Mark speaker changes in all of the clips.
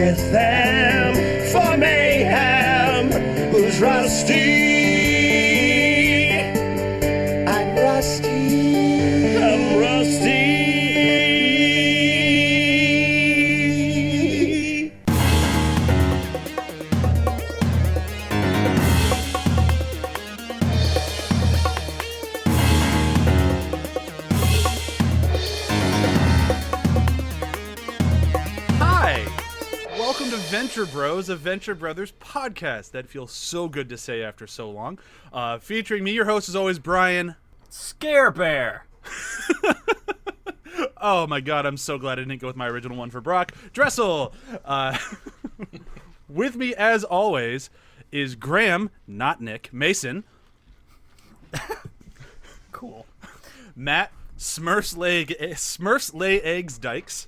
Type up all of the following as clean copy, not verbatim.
Speaker 1: with them for mayhem. Who's rusty? I'm rusty. I'm rusty.
Speaker 2: Venture Bros, a Venture Brothers podcast that feels so good to say after so long. Featuring me, your host is always Bryan.
Speaker 3: Scare Bear.
Speaker 2: Oh my god, I'm so glad I didn't go with my original one for Brok. Dressel. With me, as always, is Graham, not Nick, Mason.
Speaker 3: Cool.
Speaker 2: Matt, Smurfs lay eggs, Dykes.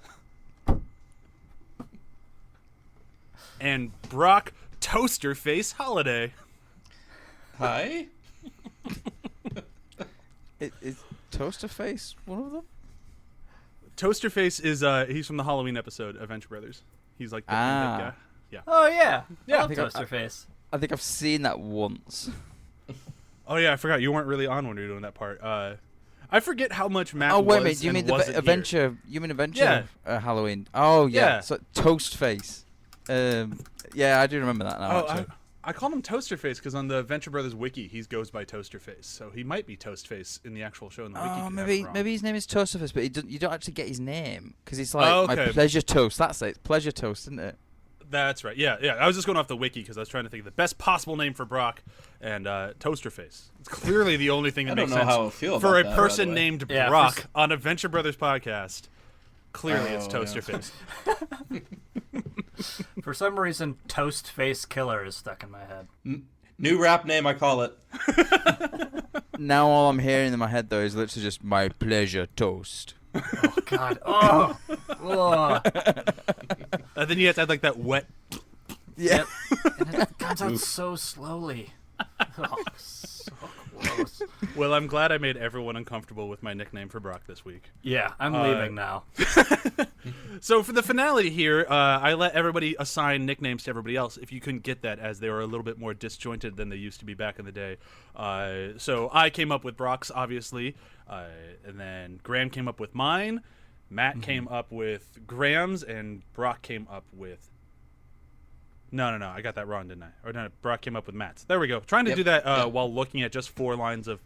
Speaker 2: And Brok, Toaster Face Holiday.
Speaker 4: Hi.
Speaker 5: Is Toaster Face one of them?
Speaker 2: Toaster Face is he's from the Halloween episode of Venture Brothers. He's like the guy. Yeah.
Speaker 3: Oh yeah.
Speaker 2: Yeah.
Speaker 3: I love Toaster Face.
Speaker 5: I think I've seen that once.
Speaker 2: Oh yeah, I forgot you weren't really on when we were doing that part. I forget how much Matt.
Speaker 5: Oh wait a
Speaker 2: was
Speaker 5: minute, do you mean
Speaker 2: the
Speaker 5: Adventure? You mean Adventure? Halloween. Oh yeah.
Speaker 2: Yeah.
Speaker 5: So Toast Face. Yeah, I do remember that now.
Speaker 2: Oh, I called him Toaster Face because on the Venture Brothers wiki he goes by Toaster Face, so he might be Toast Face in the actual show in the wiki.
Speaker 5: Oh, maybe his name is Toaster Face, but you don't actually get his name because it's like
Speaker 2: okay.
Speaker 5: My Pleasure Toast. That's it. It's Pleasure Toast, isn't it?
Speaker 2: That's right. Yeah. I was just going off the wiki because I was trying to think of the best possible name for Brok, and Toaster Face. It's clearly the only thing that makes sense
Speaker 4: how I feel
Speaker 2: for
Speaker 4: about
Speaker 2: a person named Brok on a Venture Brothers podcast. Clearly, it's Toaster Face.
Speaker 3: For some reason, Toast Face Killer is stuck in my head.
Speaker 4: New rap name, I call it.
Speaker 5: Now all I'm hearing in my head though is literally just My Pleasure Toast.
Speaker 3: Oh God. Oh.
Speaker 2: And then you have to add like that wet.
Speaker 5: Yeah.
Speaker 3: And it comes out so slowly. Oh, so gross.
Speaker 2: Well, I'm glad I made everyone uncomfortable with my nickname for Brok this week.
Speaker 3: Yeah, I'm leaving now.
Speaker 2: So for the finale here, I let everybody assign nicknames to everybody else if you couldn't get that, as they were a little bit more disjointed than they used to be back in the day. So I came up with Brok's, obviously, and then Graham came up with mine, Matt came up with Graham's, and Brok came up with... No, I got that wrong, didn't I? Or no, Brok came up with Matt's. There we go. Trying to do that while looking at just 4 lines of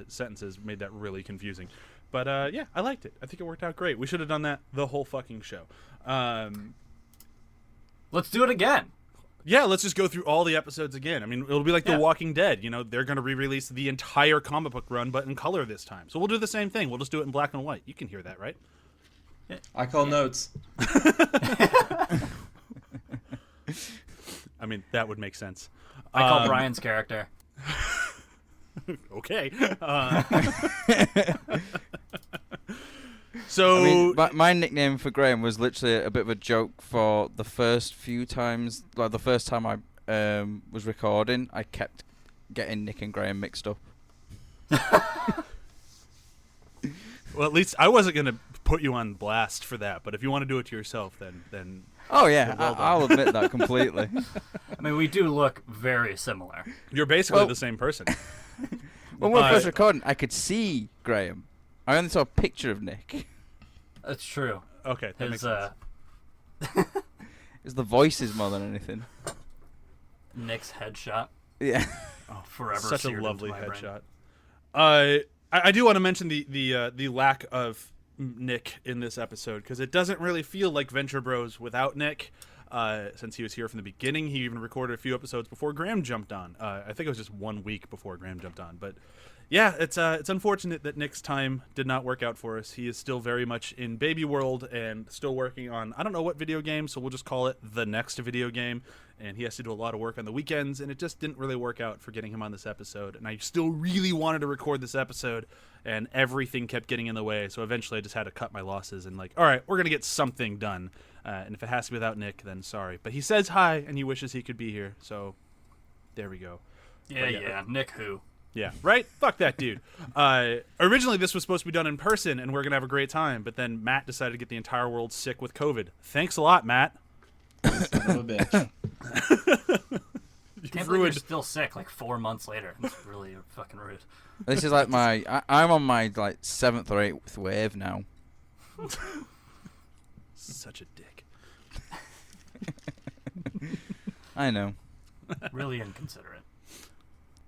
Speaker 2: sentences made that really confusing. But yeah, I liked it. I think it worked out great. We should have done that the whole fucking show.
Speaker 3: Let's do it again.
Speaker 2: Yeah, let's just go through all the episodes again. I mean, it'll be like The Walking Dead. You know, they're going to re-release the entire comic book run, but in color this time. So we'll do the same thing. We'll just do it in black and white. You can hear that, right?
Speaker 4: I call notes.
Speaker 2: I mean, that would make sense.
Speaker 3: I call Bryan's character.
Speaker 2: Okay. So
Speaker 5: I mean, my nickname for Graham was literally a bit of a joke for the first few times. Like the first time I was recording, I kept getting Nick and Graham mixed up.
Speaker 2: Well, at least I wasn't going to put you on blast for that. But if you want to do it to yourself, then
Speaker 5: Oh yeah, I'll admit that completely.
Speaker 3: I mean, we do look very similar.
Speaker 2: You're basically the same person.
Speaker 5: When we were first recording, I could see Graham. I only saw a picture of Nick.
Speaker 3: That's true.
Speaker 2: Okay, that makes sense.
Speaker 5: It's the voices more than anything.
Speaker 3: Nick's headshot.
Speaker 5: Yeah.
Speaker 3: Oh, forever.
Speaker 2: Such a
Speaker 3: seared
Speaker 2: lovely
Speaker 3: into my
Speaker 2: headshot.
Speaker 3: brain.
Speaker 2: I do want to mention the lack of Nick in this episode, because it doesn't really feel like Venture Bros without Nick. Since he was here from the beginning, he even recorded a few episodes before Graham jumped on. I think it was just 1 week before Graham jumped on, but yeah, it's unfortunate that Nick's time did not work out for us. He is still very much in baby world and still working on, I don't know what video game, so we'll just call it the next video game, and he has to do a lot of work on the weekends, and it just didn't really work out for getting him on this episode. And I still really wanted to record this episode, and everything kept getting in the way, so eventually I just had to cut my losses and all right, we're gonna get something done, and if it has to be without Nick, then sorry. But he says hi and he wishes he could be here, so there we go.
Speaker 3: Yeah, Nick who?
Speaker 2: Yeah, right? Fuck that dude. Originally, this was supposed to be done in person, and we're going to have a great time, but then Matt decided to get the entire world sick with COVID. Thanks a lot, Matt.
Speaker 4: Son of a bitch.
Speaker 3: Can't believe you're still sick like 4 months later. That's really fucking rude.
Speaker 5: This is like I'm on my like 7th or 8th wave now.
Speaker 2: Such a dick.
Speaker 5: I know.
Speaker 3: Really inconsiderate.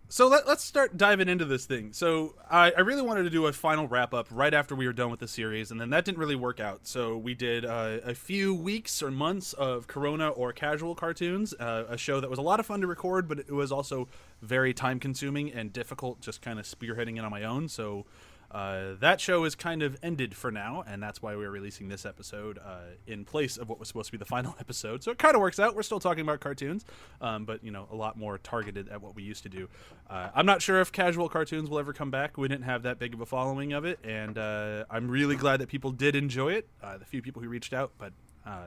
Speaker 2: So let's start diving into this thing. So I really wanted to do a final wrap-up right after we were done with the series, and then that didn't really work out. So we did a few weeks or months of Corona or casual cartoons, a show that was a lot of fun to record, but it was also very time-consuming and difficult just kind of spearheading it on my own. So that show is kind of ended for now, and that's why we're releasing this episode in place of what was supposed to be the final episode. So it kind of works out. We're still talking about cartoons, but, you know, a lot more targeted at what we used to do. I'm not sure if casual cartoons will ever come back. We didn't have that big of a following of it, and I'm really glad that people did enjoy it, the few people who reached out, but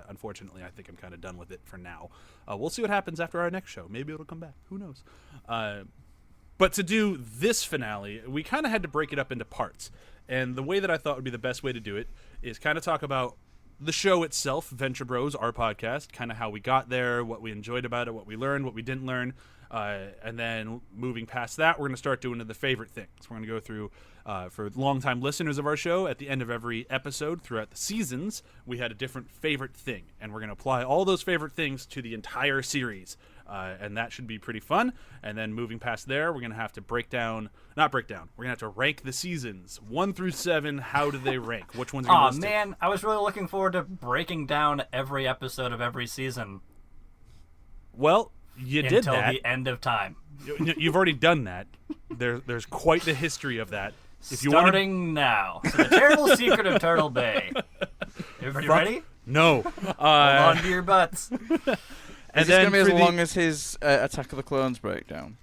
Speaker 2: unfortunately, I think I'm kind of done with it for now. We'll see what happens after our next show. Maybe it'll come back. Who knows? But to do this finale, we kind of had to break it up into parts. And the way that I thought would be the best way to do it is kind of talk about the show itself, Venture Bros, our podcast, kind of how we got there, what we enjoyed about it, what we learned, what we didn't learn. And then moving past that, we're going to start doing the favorite things. We're going to go through, for longtime listeners of our show, at the end of every episode throughout the seasons, we had a different favorite thing. And we're going to apply all those favorite things to the entire series. And that should be pretty fun. And then moving past there, we're going to have to we're going to have to rank the seasons 1 through 7. How do they rank? Which ones are you listed?
Speaker 3: Man, I was really looking forward to breaking down every episode of every season.
Speaker 2: Well, you did that.
Speaker 3: Until the end of time.
Speaker 2: You've already done that. There's quite the history of that. If you
Speaker 3: Starting now. So the Terrible Secret of Turtle Bay. Everybody ready?
Speaker 2: No.
Speaker 3: Hold on to your butts.
Speaker 5: And is this going to be as long as his Attack of the Clones breakdown?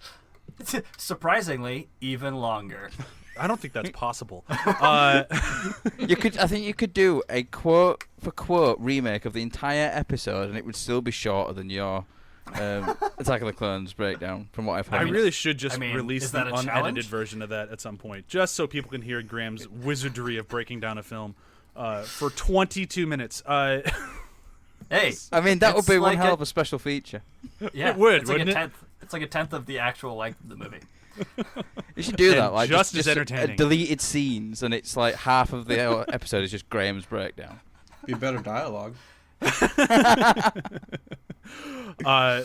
Speaker 3: Surprisingly, even longer.
Speaker 2: I don't think that's possible.
Speaker 5: I think you could do a quote for quote remake of the entire episode, and it would still be shorter than your Attack of the Clones breakdown. From what I've heard,
Speaker 2: I really should just release the
Speaker 3: that
Speaker 2: unedited version of that at some point, just so people can hear Graham's wizardry of breaking down a film for 22 minutes.
Speaker 3: Hey,
Speaker 5: I mean that would be one
Speaker 3: like
Speaker 5: hell of a special feature.
Speaker 3: Yeah,
Speaker 2: it would,
Speaker 3: it's like
Speaker 2: wouldn't
Speaker 3: a tenth. It's like a tenth of the actual length of the movie.
Speaker 5: You should do that,
Speaker 2: And
Speaker 5: like
Speaker 2: just as entertaining.
Speaker 5: Deleted scenes, and it's like half of the episode is just Graham's breakdown.
Speaker 4: Be better dialogue.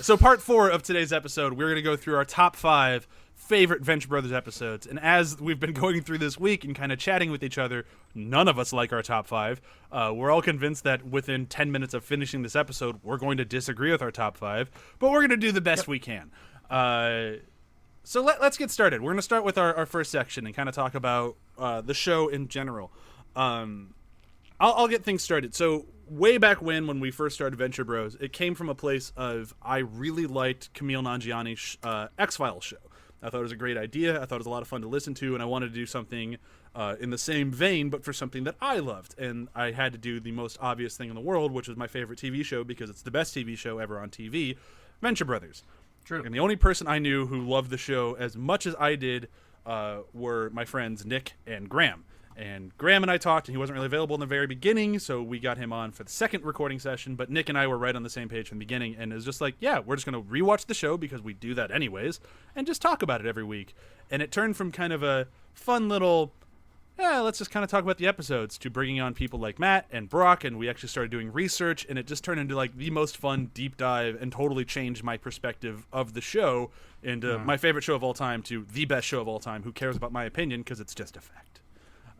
Speaker 2: So part 4 of today's episode, we're going to go through our top 5 favorite Venture Brothers episodes. And as we've been going through this week and kind of chatting with each other, none of us like our top 5. We're all convinced that within 10 minutes of finishing this episode, we're going to disagree with our top 5. But we're going to do the best we can. So let's get started. We're going to start with our first section and kind of talk about the show in general. I'll get things started. So way back when we first started Venture Bros, it came from a place of I really liked Camille Nanjiani's X-Files show. I thought it was a great idea. I thought it was a lot of fun to listen to, and I wanted to do something in the same vein, but for something that I loved. And I had to do the most obvious thing in the world, which was my favorite TV show because it's the best TV show ever on TV, Venture Brothers.
Speaker 3: True.
Speaker 2: And the only person I knew who loved the show as much as I did were my friends Nick and Graham. And Graham and I talked, and he wasn't really available in the very beginning, so we got him on for the second recording session. But Nick and I were right on the same page from the beginning, and it was just like, yeah, we're just going to rewatch the show because we do that anyways, and just talk about it every week. And it turned from kind of a fun little, let's just kind of talk about the episodes, to bringing on people like Matt and Brok, and we actually started doing research, and it just turned into like the most fun deep dive and totally changed my perspective of the show into my favorite show of all time to the best show of all time. Who cares about my opinion because it's just a fact.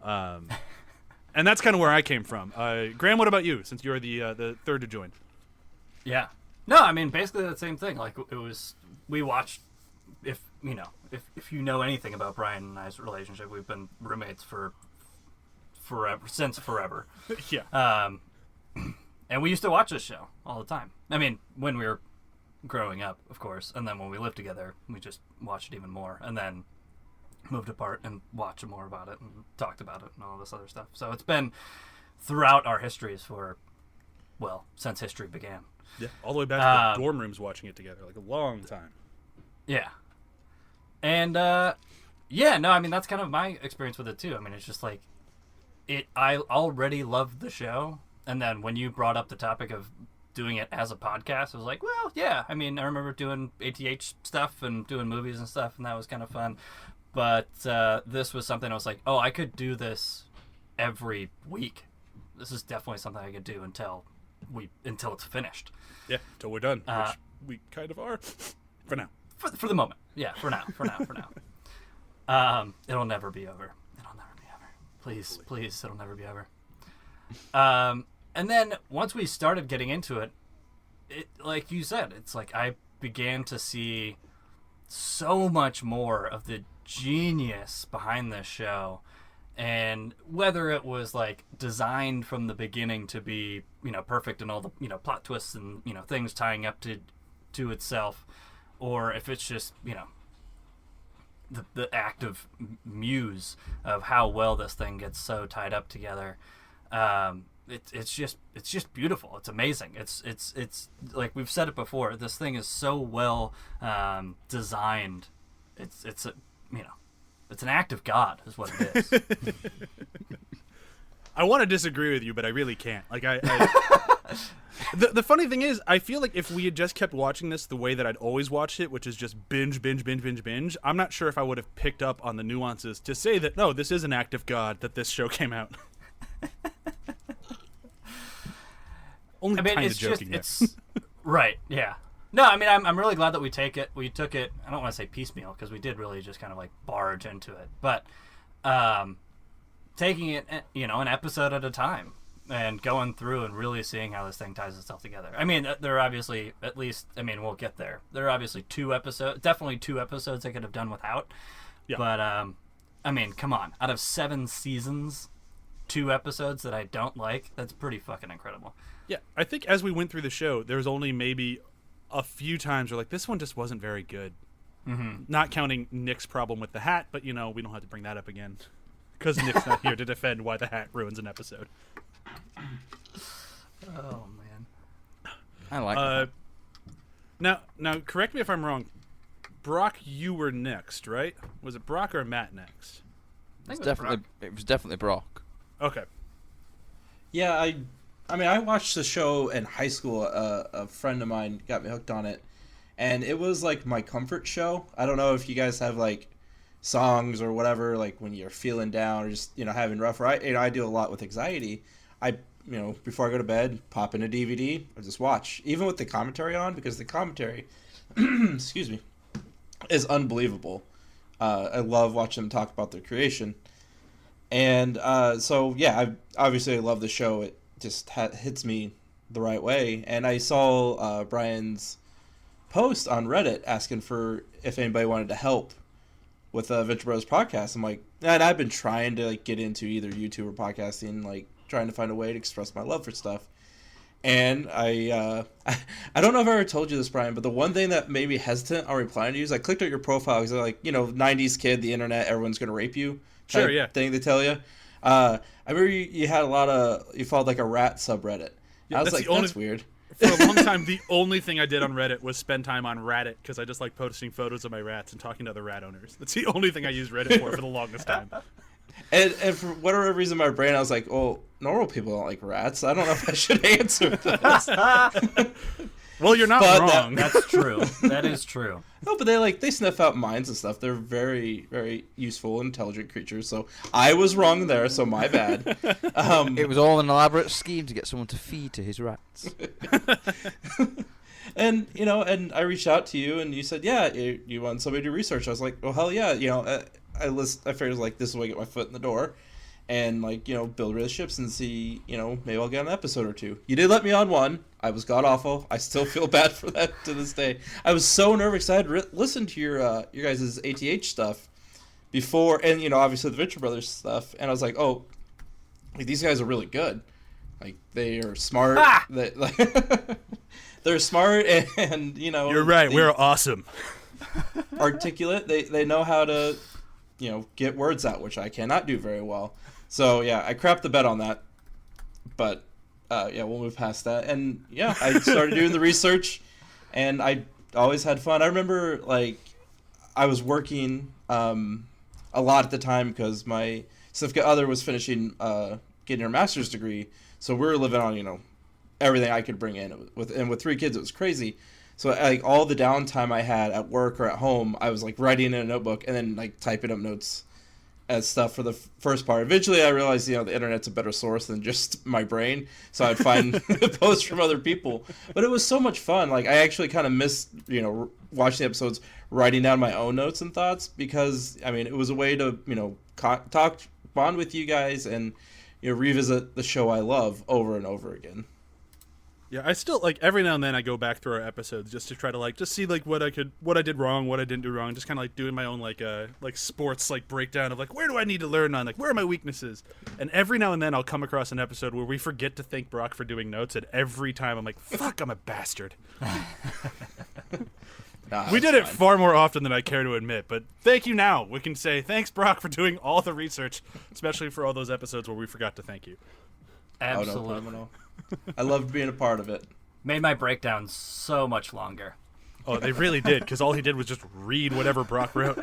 Speaker 2: And that's kind of where I came from. Graham, what about you, since you're the third to join?
Speaker 3: Yeah. No, I mean, basically the same thing. Like, we watched, if you know anything about Bryan and I's relationship, we've been roommates since forever.
Speaker 2: Yeah.
Speaker 3: And we used to watch this show all the time. I mean, when we were growing up, of course, and then when we lived together, we just watched it even more, and then moved apart and watched more about it and talked about it and all this other stuff. So it's been throughout our histories since history began.
Speaker 2: Yeah, all the way back to the dorm rooms watching it together, like a long time.
Speaker 3: Yeah. And, I mean, that's kind of my experience with it, too. I mean, it's just like, I already loved the show, and then when you brought up the topic of doing it as a podcast, I was like, well, yeah. I mean, I remember doing ATH stuff and doing movies and stuff, and that was kind of fun. But this was something I was like, oh, I could do this every week. This is definitely something I could do until it's finished.
Speaker 2: Yeah, until we're done, which we kind of are for now.
Speaker 3: For the moment, yeah. For now. It'll never be over. Please, it'll never be over. And then once we started getting into it, like you said, it's like I began to see so much more of the genius behind this show. And whether it was like designed from the beginning to be, perfect and all the, plot twists and, things tying up to itself, or if it's just, the act of muse of how well this thing gets so tied up together. It's just beautiful. It's amazing. It's like we've said it before. This thing is so well designed. It's an act of God, is what it is.
Speaker 2: I want to disagree with you, but I really can't. Like the funny thing is, I feel like if we had just kept watching this the way that I'd always watched it, which is just binge, I'm not sure if I would have picked up on the nuances to say that, no, this is an act of God that this show came out. Only kind of joking.
Speaker 3: It's right, yeah. No, I mean, I'm really glad that we took it. I don't want to say piecemeal, because we did really just kind of like barge into it, but taking it, an episode at a time and going through and really seeing how this thing ties itself together. I mean, there are obviously we'll get there. There are obviously definitely two episodes I could have done without. Yeah. But I mean, come on, out of 7 seasons, 2 episodes that I don't like, that's pretty fucking incredible.
Speaker 2: Yeah, I think as we went through the show, there was only maybe a few times where like this one just wasn't very good. Mm-hmm. Not counting Nick's problem with the hat, but we don't have to bring that up again because Nick's not here to defend why the hat ruins an episode.
Speaker 3: Oh man,
Speaker 5: I like that.
Speaker 2: Now, correct me if I'm wrong. Brok, you were next, right? Was it Brok or Matt next?
Speaker 3: I think
Speaker 5: It was definitely Brok.
Speaker 2: Okay.
Speaker 4: Yeah, I mean, I watched the show in high school. A friend of mine got me hooked on it, and it was like my comfort show. I don't know if you guys have like songs or whatever, like when you're feeling down or just having rough. I do a lot with anxiety. Before I go to bed, pop in a DVD or just watch, even with the commentary on, because the commentary, excuse me, is unbelievable. I love watching them talk about their creation, and so yeah, I love the show. It just hits me the right way. And I saw Bryan's post on Reddit asking for if anybody wanted to help with Venture Bros podcast. I'm like, and I've been trying to like get into either YouTube or podcasting, like trying to find a way to express my love for stuff. And I don't know if I ever told you this, Bryan, but the one thing that made me hesitant on replying to you is I clicked at your profile because they're like, 90s kid, the internet, everyone's going to rape you.
Speaker 2: Sure, yeah.
Speaker 4: Thing they tell you. I remember you had you followed like a rat subreddit. Yeah, I was like, that's weird.
Speaker 2: For a long time, the only thing I did on Reddit was spend time on Reddit because I just like posting photos of my rats and talking to other rat owners. That's the only thing I used Reddit for the longest time.
Speaker 4: And for whatever reason in my brain, I was like, oh, normal people don't like rats. I don't know if I should answer this.
Speaker 2: Well, you're not wrong.
Speaker 3: That's true. That is true.
Speaker 4: No, but they sniff out minds and stuff. They're very, very useful, intelligent creatures. So I was wrong there, so my bad.
Speaker 5: It was all an elaborate scheme to get someone to feed to his rats.
Speaker 4: And and I reached out to you, and you said, yeah, you want somebody to research. I was like, well, hell yeah. I figured like this is where I get my foot in the door, and build relationships and see maybe I'll get an episode or two. You did let me on one. I was god awful. I still feel bad for that to this day. I was so nervous. I had listened to your guys' ATH stuff before, and obviously the Venture Brothers stuff, and I was like, oh, like, these guys are really good. Like they are smart. They're smart, and
Speaker 2: You're right. We're awesome.
Speaker 4: Articulate. They know how to get words out, which I cannot do very well. So yeah, I crapped the bed on that, but yeah, we'll move past that. And yeah, I started doing the research, and I always had fun. I remember like I was working a lot at the time because my significant other was finishing getting her master's degree, so we were living on everything I could bring in. With 3 kids, it was crazy. So like all the downtime I had at work or at home, I was like writing in a notebook and then like typing up notes as stuff for the first part. Eventually, I realized the internet's a better source than just my brain, so I'd find posts from other people. But it was so much fun. Like I actually kind of missed watching the episodes, writing down my own notes and thoughts, because I mean it was a way to bond with you guys and revisit the show I love over and over again.
Speaker 2: Yeah, I still like every now and then I go back through our episodes just to try to just see what I did wrong, what I didn't do wrong, just kind of like doing my own like sports breakdown of where do I need to learn on, where are my weaknesses. And every now and then I'll come across an episode where we forget to thank Brok for doing notes, and every time I'm like, fuck, I'm a bastard. We did it far more often than I care to admit, but thank you now. We can say thanks, Brok, for doing all the research, especially for all those episodes where we forgot to thank you.
Speaker 3: Absolutely.
Speaker 4: Oh, no problem at all. I loved being a part of it.
Speaker 3: Made my breakdown so much longer.
Speaker 2: Oh, they really did, because all he did was just read whatever Brok wrote.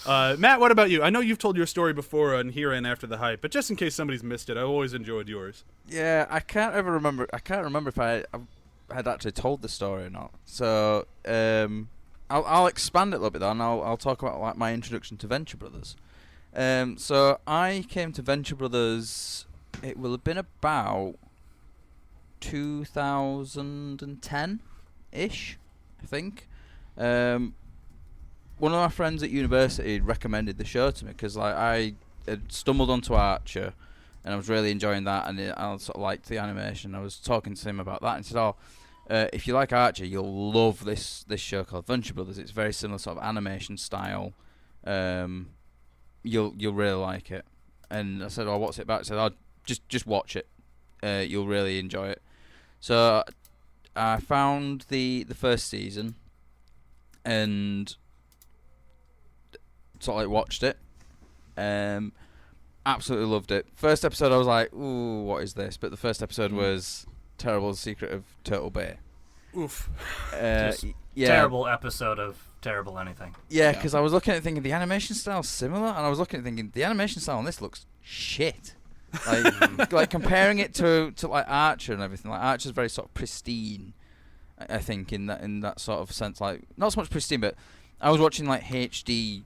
Speaker 2: Matt, what about you? I know you've told your story before on Here and After the Hype, but just in case somebody's missed it, I always enjoyed yours.
Speaker 5: Yeah, I can't remember if I had actually told the story or not. So I'll expand it a little bit though, and I'll talk about my introduction to Venture Brothers. So I came to Venture Brothers. It will have been about 2010-ish, I think. One of my friends at university recommended the show to me because I had stumbled onto Archer, and I was really enjoying that, and I sort of liked the animation. I was talking to him about that, and he said, if you like Archer, you'll love this show called Venture Brothers. It's very similar sort of animation style. You'll really like it. And I said, what's it about? He said, just watch it. You'll really enjoy it. So I found the first season and sort of watched it. Absolutely loved it. First episode I was like, ooh, what is this? But the first episode was Terrible Secret of Turtle Bay.
Speaker 2: Oof.
Speaker 3: Terrible episode of terrible anything.
Speaker 5: Yeah, because I was looking at it thinking the animation style's similar, and I was looking at it thinking the animation style on this looks shit. Like comparing it to like Archer and everything. Like Archer's very sort of pristine, I think, in that sort of sense. Like not so much pristine, but I was watching like HD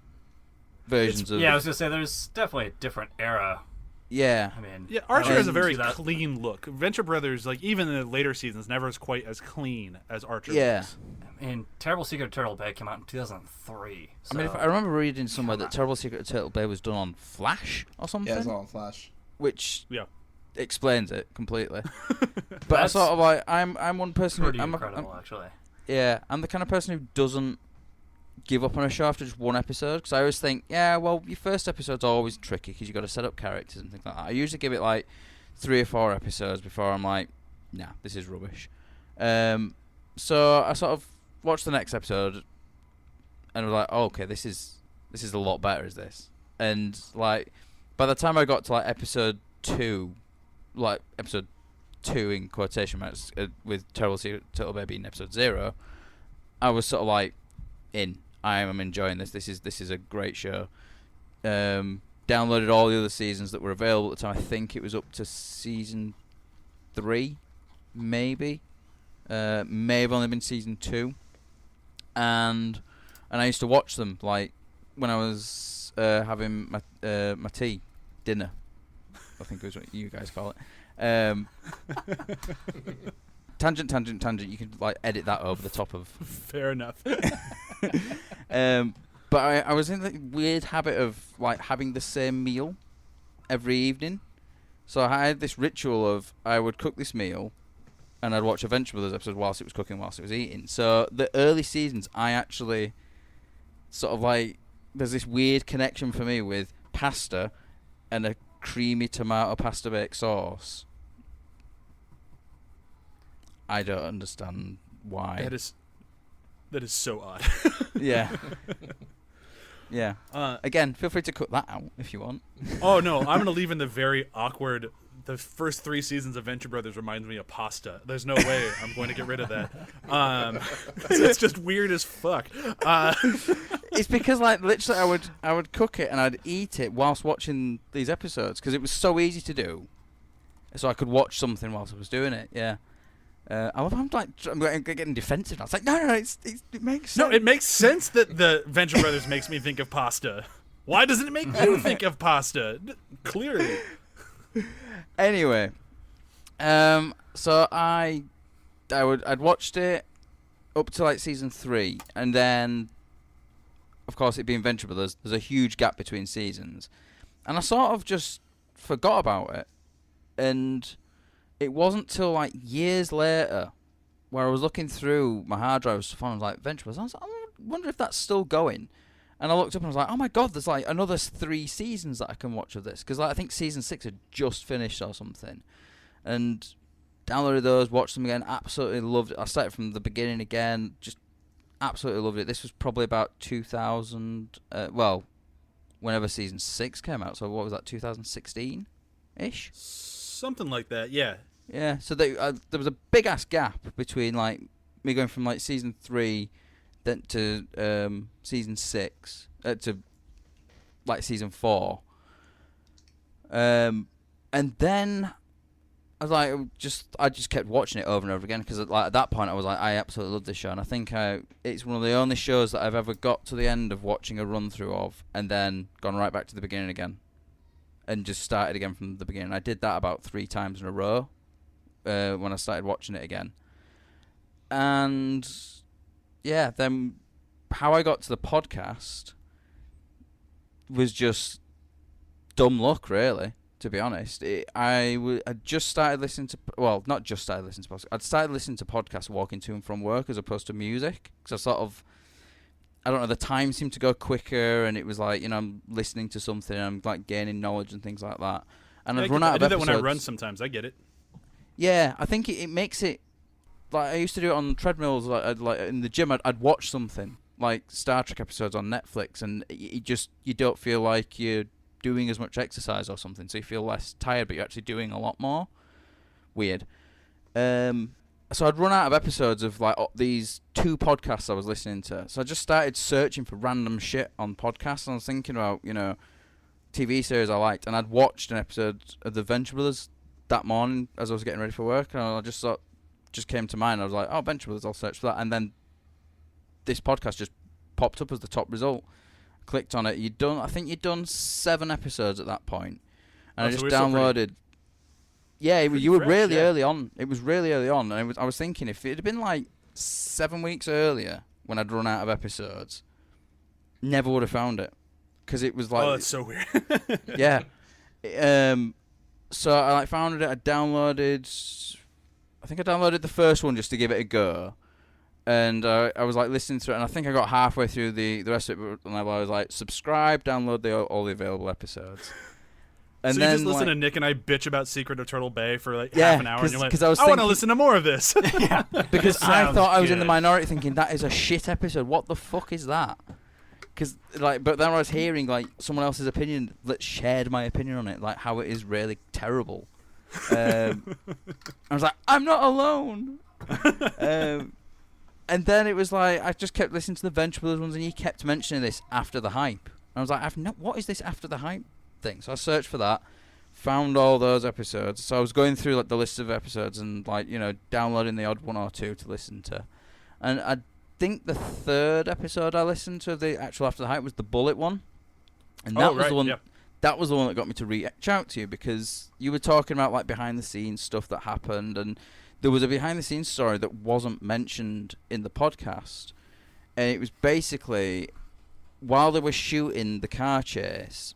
Speaker 5: versions of.
Speaker 3: Yeah, I was gonna say there's definitely a different era.
Speaker 5: Yeah,
Speaker 3: I mean,
Speaker 2: yeah, Archer has a very clean look. Venture Brothers, even in the later seasons, never was quite as clean as Archer.
Speaker 5: Yeah.
Speaker 2: was.
Speaker 3: I mean, Terrible Secret of Turtle Bay came out in 2003. So
Speaker 5: I mean, I remember reading somewhere that Terrible Secret of Turtle Bay was done on Flash or something.
Speaker 4: Yeah, it's all on Flash.
Speaker 5: Which explains it completely. But I sort of like I'm one person
Speaker 3: pretty
Speaker 5: who
Speaker 3: incredible, actually.
Speaker 5: Yeah, I'm the kind of person who doesn't give up on a show after just one episode, because I always think, yeah, well, your first episode's always tricky because you've got to set up characters and things like that. I usually give it like 3 or 4 episodes before I'm like, nah, this is rubbish. So I sort of watched the next episode and was like, oh, okay, this is a lot better, is this? And like by the time I got to like episode 2 in quotation marks, with Terrible Secret Turtle Bay being episode 0, I was sort of like in. I am enjoying this. This is a great show. Downloaded all the other seasons that were available at the time. I think it was up to season 3, maybe. May have only been season 2. And I used to watch them like when I was having my tea, dinner. I think it was what you guys call it. Tangent. You can like edit that over the top of.
Speaker 2: Fair enough.
Speaker 5: But I was in the weird habit of like having the same meal every evening. So I had this ritual of I would cook this meal, and I'd watch a Venture Brothers episode whilst it was cooking, whilst it was eating. So the early seasons, I actually sort of like there's this weird connection for me with pasta and a creamy tomato pasta bake sauce. I don't understand why.
Speaker 2: That is so odd.
Speaker 5: Yeah. Yeah. Again, feel free to cut that out if you want.
Speaker 2: Oh no, I'm gonna leave in the very awkward. The first 3 seasons of Venture Brothers reminds me of pasta. There's no way I'm going to get rid of that. It's just weird as fuck.
Speaker 5: It's because like literally I would cook it and I'd eat it whilst watching these episodes because it was so easy to do. so I could watch something whilst I was doing it. Yeah. I love how I'm getting defensive. I was like, no, it makes sense.
Speaker 2: No, it makes sense that the Venture Brothers makes me think of pasta. Why doesn't it make you think of pasta? Clearly.
Speaker 5: Anyway, so I'd watched it up to like season 3, and then, of course, it being Venture Brothers, there's a huge gap between seasons, and I sort of just forgot about it, and it wasn't till like years later where I was looking through my hard drive and I was like, Venture Brothers, I was like, I wonder if that's still going. And I looked up and I was like, oh my god, there's like another 3 seasons that I can watch of this. Because like, I think season 6 had just finished or something. And downloaded those, watched them again, absolutely loved it. I started from the beginning again, just absolutely loved it. This was probably about 2000, whenever season 6 came out. So what was that, 2016-ish?
Speaker 2: Something like that, yeah.
Speaker 5: Yeah, so there was a big-ass gap between like me going from like season 3 then to season 6 to like season 4, and then I was like, I just kept watching it over and over again because like at that point I was like, I absolutely love this show, and I think it's one of the only shows that I've ever got to the end of watching a run through of and then gone right back to the beginning again, and just started again from the beginning. I did that about 3 times in a row when I started watching it again, and yeah, then how I got to the podcast was just dumb luck, really, to be honest. I just started listening to, well, not just started listening to podcasts. I'd started listening to podcasts walking to and from work as opposed to music. Because I don't know, the time seemed to go quicker, and it was like, I'm listening to something, and I'm like gaining knowledge and things like that. And I'd run out of episodes. I do that when I
Speaker 2: run sometimes, I get it.
Speaker 5: Yeah, I think it makes it, like, I used to do it on treadmills, like in the gym. I'd watch something like Star Trek episodes on Netflix, and you don't feel like you're doing as much exercise or something, so you feel less tired, but you're actually doing a lot more. Weird. So I'd run out of episodes of like these 2 podcasts I was listening to. So I just started searching for random shit on podcasts, and I was thinking about TV series I liked, and I'd watched an episode of the Venture Brothers that morning as I was getting ready for work, and I just thought. Just came to mind. I was like, oh, Venture Brothers, I'll search for that. And then this podcast just popped up as the top result. Clicked on it. I think you'd done 7 episodes at that point. And I just downloaded. Yeah, you were really early on. It was really early on. And I was thinking if it had been like 7 weeks earlier when I'd run out of episodes, never would have found it. Because it was like.
Speaker 2: Oh, that's so weird.
Speaker 5: Yeah. So I like found it. I think I downloaded the first one just to give it a go, and I was like listening to it, and I think I got halfway through the rest of it, and I was like, subscribe, download all the available episodes. And
Speaker 2: so
Speaker 5: then
Speaker 2: you just listen to Nick and I bitch about Secret of Turtle Bay for like
Speaker 5: yeah,
Speaker 2: half an hour, and you're like,
Speaker 5: I
Speaker 2: want to listen to more of this.
Speaker 3: Yeah,
Speaker 5: because I thought I was in the minority, thinking that is a shit episode. What the fuck is that? Because but then I was hearing like someone else's opinion that shared my opinion on it, like how it is really terrible. I was like, I'm not alone. And then it was like I just kept listening to the Venture Brothers ones, and he kept mentioning this after the hype. And I was like, what is this after the hype thing? So I searched for that, found all those episodes. So I was going through like the list of episodes and like downloading the odd 1 or 2 to listen to. And I think the 3rd episode I listened to of the actual after the hype was the Bullet one, and that was the one. Yep. That was the one that got me to reach out to you, because you were talking about like behind the scenes stuff that happened, and there was a behind the scenes story that wasn't mentioned in the podcast, and it was basically while they were shooting the car chase,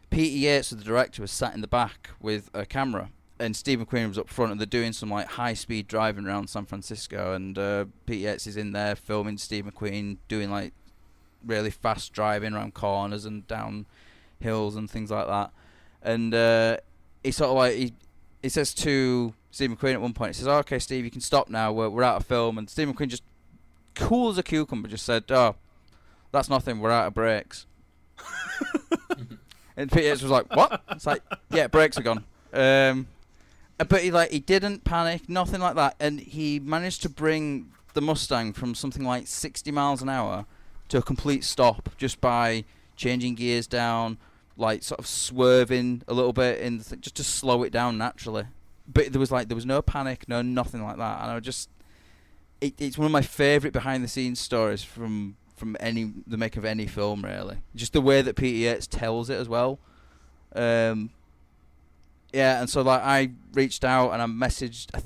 Speaker 5: Peter Yates, the director, was sat in the back with a camera, and Steve McQueen was up front, and they're doing some like high speed driving around San Francisco, and Peter Yates is in there filming Steve McQueen doing like really fast driving around corners and down hills and things like that. And he sort of like he says to Steve McQueen at one point, he says, okay, Steve, you can stop now, we're out of film. And Steve McQueen, just cool as a cucumber, just said, oh, that's nothing, we're out of brakes. And Peter Yates was like, what? It's like, yeah, brakes are gone. But he didn't panic, nothing like that, and he managed to bring the Mustang from something like 60 miles an hour to a complete stop just by changing gears down, like sort of swerving a little bit just to slow it down naturally. but there was no panic, no nothing like that, and I just it's one of my favourite behind the scenes stories from the make of any film, really. Just the way that Peter Yates tells it as well. Yeah, and so like I reached out and I messaged. I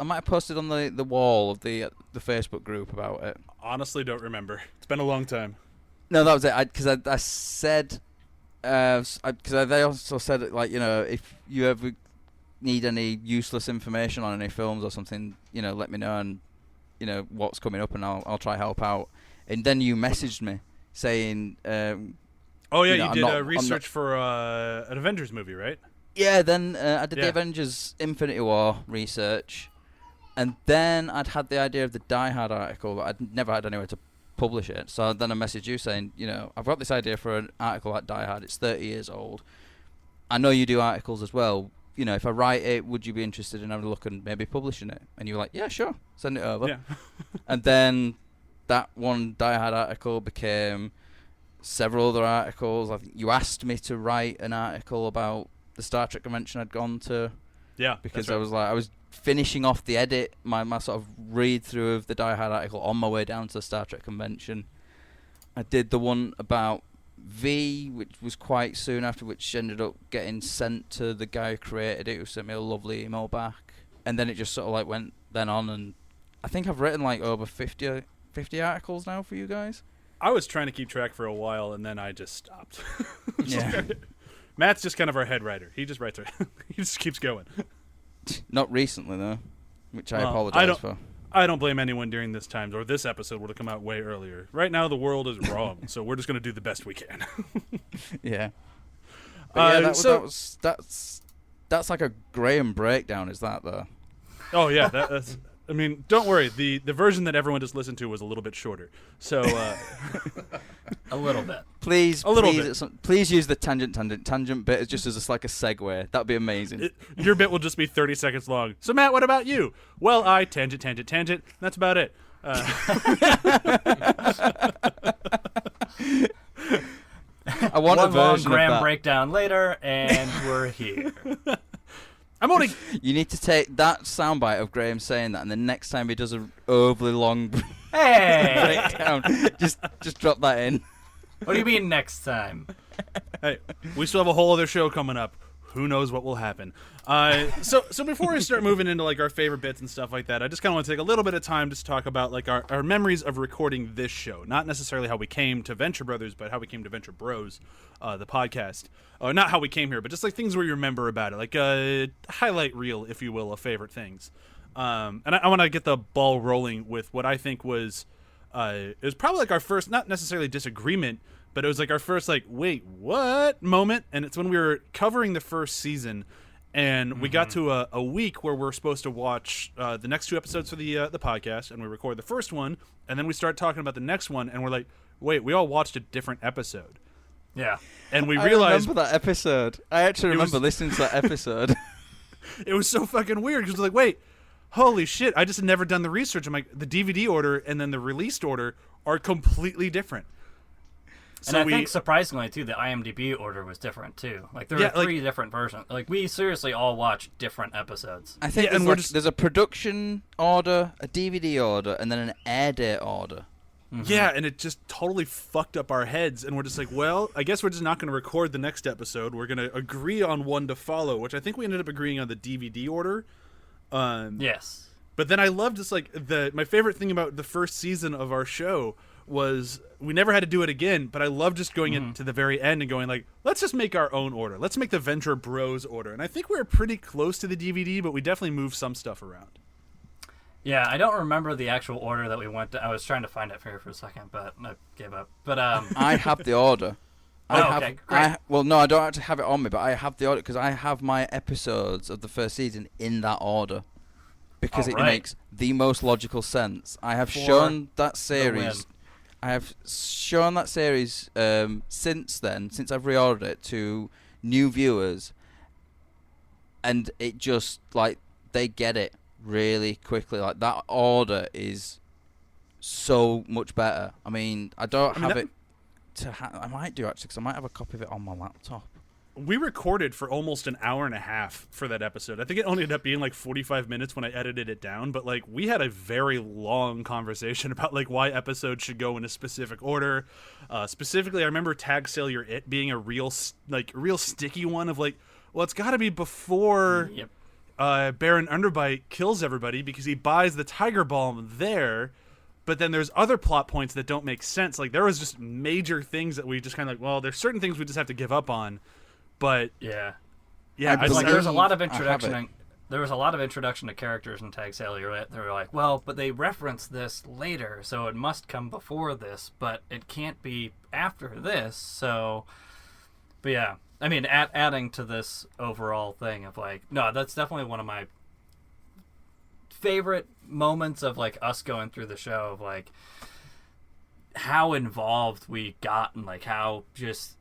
Speaker 5: might have posted on the wall of the Facebook group about it.
Speaker 2: Honestly, don't remember. It's been a long time.
Speaker 5: No, that was it. Because I said, because they also said like, you know, if you ever need any useless information on any films or something, you know, let me know, and you know what's coming up, and I'll try help out. And then you messaged me saying,
Speaker 2: oh yeah, you did research for an Avengers movie, right?
Speaker 5: Yeah, then I did the Avengers Infinity War research, and then I'd had the idea of the Die Hard article, but I'd never had anywhere to publish it. So then I messaged you saying, you know, I've got this idea for an article at Die Hard. It's 30 years old. I know you do articles as well. You know, if I write it, would you be interested in having a look and maybe publishing it? And you were like, yeah, sure, send it over.
Speaker 2: Yeah.
Speaker 5: And then that one Die Hard article became several other articles. I think you asked me to write an article about the Star Trek convention I'd gone to.
Speaker 2: Yeah.
Speaker 5: Because I was finishing off the edit, my sort of read through of the Die Hard article on my way down to the Star Trek convention. I did the one about V, which was quite soon after, which ended up getting sent to the guy who created it, who sent me a lovely email back. And then it just sort of like went then on, and I think I've written like over 50 articles now for you guys.
Speaker 2: I was trying to keep track for a while, and then I just stopped.
Speaker 5: Yeah.
Speaker 2: Matt's just kind of our head writer. He just writes. He just keeps going.
Speaker 5: Not recently though, which I apologize for.
Speaker 2: I don't blame anyone during this time, or this episode would have come out way earlier. Right now, the world is wrong, so we're just going to do the best we can.
Speaker 5: Yeah. But yeah, that's like a Graham breakdown, is that though?
Speaker 2: Oh yeah, that's. I mean, don't worry. The version that everyone just listened to was a little bit shorter. So
Speaker 3: a little bit.
Speaker 5: Please use the tangent bit as just as like a segue. That'd be amazing.
Speaker 2: Your bit will just be 30 seconds long. So Matt, what about you? Well, I tangent. That's about it.
Speaker 5: I want
Speaker 3: one
Speaker 5: a version
Speaker 3: long
Speaker 5: of
Speaker 3: Graham
Speaker 5: that.
Speaker 3: breakdown later, and we're here.
Speaker 2: I'm only.
Speaker 5: You need to take that soundbite of Graham saying that, and the next time he does an overly long breakdown, just drop that in.
Speaker 3: What do you mean next time?
Speaker 2: Hey, we still have a whole other show coming up. Who knows what will happen? So before we start moving into like our favorite bits and stuff like that, I just kind of want to take a little bit of time just to talk about like our memories of recording this show. Not necessarily how we came to Venture Brothers, but how we came to Venture Bros, the podcast. Not how we came here, but just like things we remember about it, like a highlight reel, if you will, of favorite things. And I want to get the ball rolling with what I think was it was probably like our first, not necessarily disagreement, but it was like our first like, wait, what moment? And it's when we were covering the first season, and we got to a week where we're supposed to watch the next 2 episodes for the podcast, and we record the first one, and then we start talking about the next one, and we're like, wait, we all watched a different episode.
Speaker 3: Yeah.
Speaker 2: And we realized...
Speaker 5: I remember that episode. I actually remember listening to that episode.
Speaker 2: It was so fucking weird, because like, wait, holy shit, I just had never done the research. I'm like, the DVD order and then the released order are completely different.
Speaker 3: And I think surprisingly too, the IMDb order was different too. Like there were 3 different versions. Like we seriously all watched different episodes.
Speaker 5: I think there's a production order, a DVD order, and then an air date order.
Speaker 2: Mm-hmm. Yeah, and it just totally fucked up our heads, and we're just like, well, I guess we're just not going to record the next episode. We're going to agree on one to follow, which I think we ended up agreeing on the DVD order.
Speaker 3: Yes.
Speaker 2: But then I loved just like my favorite thing about the first season of our show was we never had to do it again, but I love just going into the very end and going like, let's just make our own order. Let's make the Venture Bros order. And I think we were pretty close to the DVD, but we definitely moved some stuff around.
Speaker 3: Yeah, I don't remember the actual order that we went to. I was trying to find it for a second, but I gave up. But
Speaker 5: I have the order.
Speaker 3: Okay, great.
Speaker 5: Well, no, I don't actually have it on me, but I have the order because I have my episodes of the first season in that order because it makes the most logical sense. I have shown that series. I have shown that series since then, since I've reordered it to new viewers, and it just like they get it really quickly. Like that order is so much better. I mean, I don't have it to. I might do actually, because I might have a copy of it on my laptop.
Speaker 2: we recorded for almost an hour and a half for that episode. I think it only ended up being like 45 minutes when I edited it down, but like we had a very long conversation about like why episodes should go in a specific order. Specifically, I remember Tag Sailor It being a real sticky one of like, well, it's got to be before Baron Underbite kills everybody because he buys the Tiger Balm there. But then there's other plot points that don't make sense. Like there was just major things that we just kind of like, well, there's certain things we just have to give up on. But
Speaker 3: yeah,
Speaker 2: there's
Speaker 3: a lot of introduction. There was a lot of introduction to characters in Tag Sailor. Right? They were like, well, but they reference this later, so it must come before this, but it can't be after this. So, but yeah, I mean, adding to this overall thing of like, no, that's definitely one of my favorite moments of like us going through the show of like how involved we got and like how just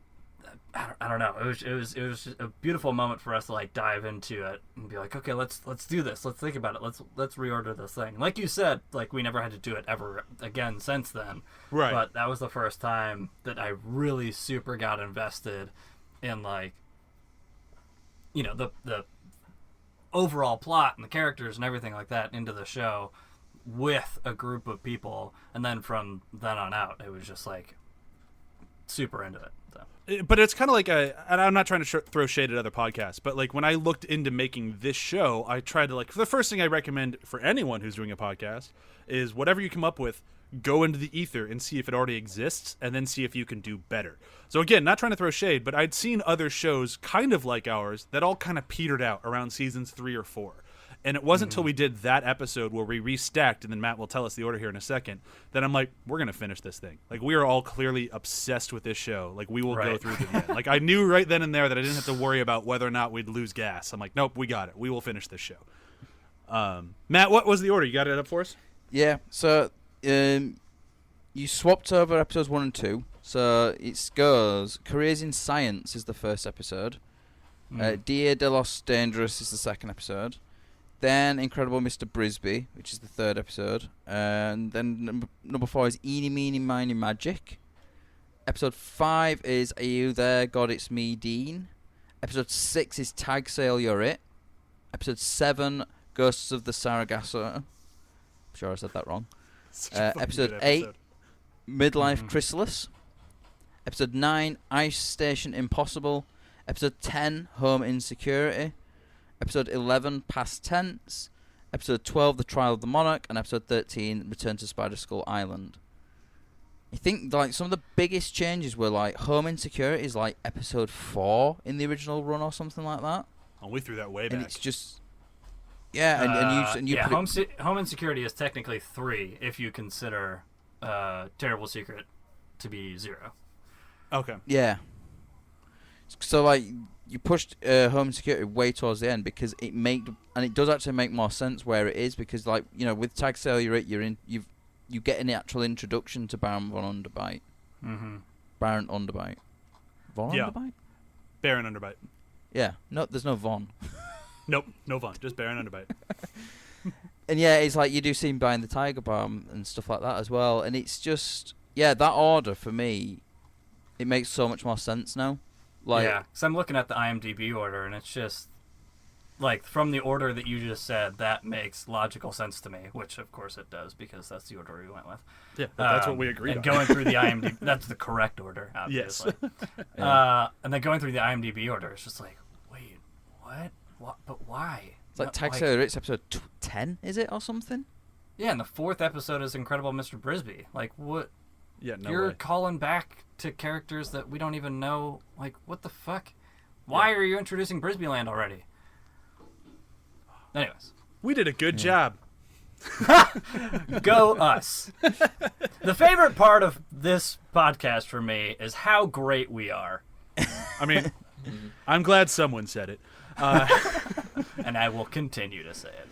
Speaker 3: I don't know. It was just a beautiful moment for us to like dive into it and be like, okay, let's do this. Let's think about it. Let's reorder this thing. Like you said, like we never had to do it ever again since then.
Speaker 2: Right.
Speaker 3: But that was the first time that I really super got invested in like, you know, the overall plot and the characters and everything like that into the show with a group of people, and then from then on out, it was just like super into it.
Speaker 2: But it's kind of like and I'm not trying to throw shade at other podcasts, but like when I looked into making this show, I tried to like, the first thing I recommend for anyone who's doing a podcast is whatever you come up with, go into the ether and see if it already exists, and then see if you can do better. So again, not trying to throw shade, but I'd seen other shows kind of like ours that all kind of petered out around seasons 3 or 4. And it wasn't until we did that episode where we restacked, and then Matt will tell us the order here in a second, that I'm like, we're going to finish this thing. Like, we are all clearly obsessed with this show. Like, we will go through the end. Like, I knew right then and there that I didn't have to worry about whether or not we'd lose gas. I'm like, nope, we got it. We will finish this show. Matt, what was the order? You got it up for us?
Speaker 5: Yeah, so you swapped over episodes 1 and 2. So it goes, Careers in Science is the first episode. Dia de los Dangerous is the second episode. Then Incredible Mr Brisby, which is the third episode. And then number 4 is Eeney, Meeney, Miney, Magic. Episode 5 is Are You There, God, It's Me, Dean. Episode 6 is Tag Sail, You're It. Episode 7, Ghosts of the Sargasso. I'm sure I said that wrong. Episode 8, Mid-Life Chrysalis. Episode 9, Ice Station Impossible. Episode 10, Home Insecurity. Episode 11, Past Tense. Episode 12, The Trial of the Monarch. And episode 13, Return to Spider Skull Island. I think like some of the biggest changes were like Home Insecurity is like episode 4 in the original run or something like that.
Speaker 2: Oh, we threw that way back.
Speaker 5: And it's just... Yeah, and you
Speaker 3: Home Insecurity is technically 3 if you consider Terrible Secret to be 0.
Speaker 2: Okay.
Speaker 5: Yeah. So like you pushed Home Insecurity way towards the end because it does actually make more sense where it is, because like, you know, with Tag Sail you get an actual introduction to Baron von Underbite. Baron Underbite. Underbite?
Speaker 2: Baron Underbite.
Speaker 5: Yeah. No, there's no Von.
Speaker 2: Nope, no Von, just Baron Underbite.
Speaker 5: And yeah, it's like you do see him buying the Tiger Balm and stuff like that as well, and it's just, yeah, that order for me, it makes so much more sense now. Like,
Speaker 3: yeah, because I'm looking at the IMDb order, and it's just like from the order that you just said, that makes logical sense to me. Which of course it does, because that's the order we went with.
Speaker 2: Yeah, that's what we agreed on.
Speaker 3: And going through the IMDb, that's the correct order, obviously.
Speaker 2: Yes.
Speaker 3: And then going through the IMDb order, it's just like, wait, what? What? But why?
Speaker 5: It's like Tag Sailor, it's episode 10, is it, or something?
Speaker 3: Yeah, and the 4th episode is Incredible Mr Brisby. Like, what?
Speaker 2: Yeah, no
Speaker 3: You're
Speaker 2: way.
Speaker 3: calling back to characters that we don't even know. Like, what the fuck? Why are you introducing Brisby Land already? Anyways.
Speaker 2: We did a good job.
Speaker 3: Go us. The favorite part of this podcast for me is how great we are.
Speaker 2: I mean, I'm glad someone said it.
Speaker 3: And I will continue to say it.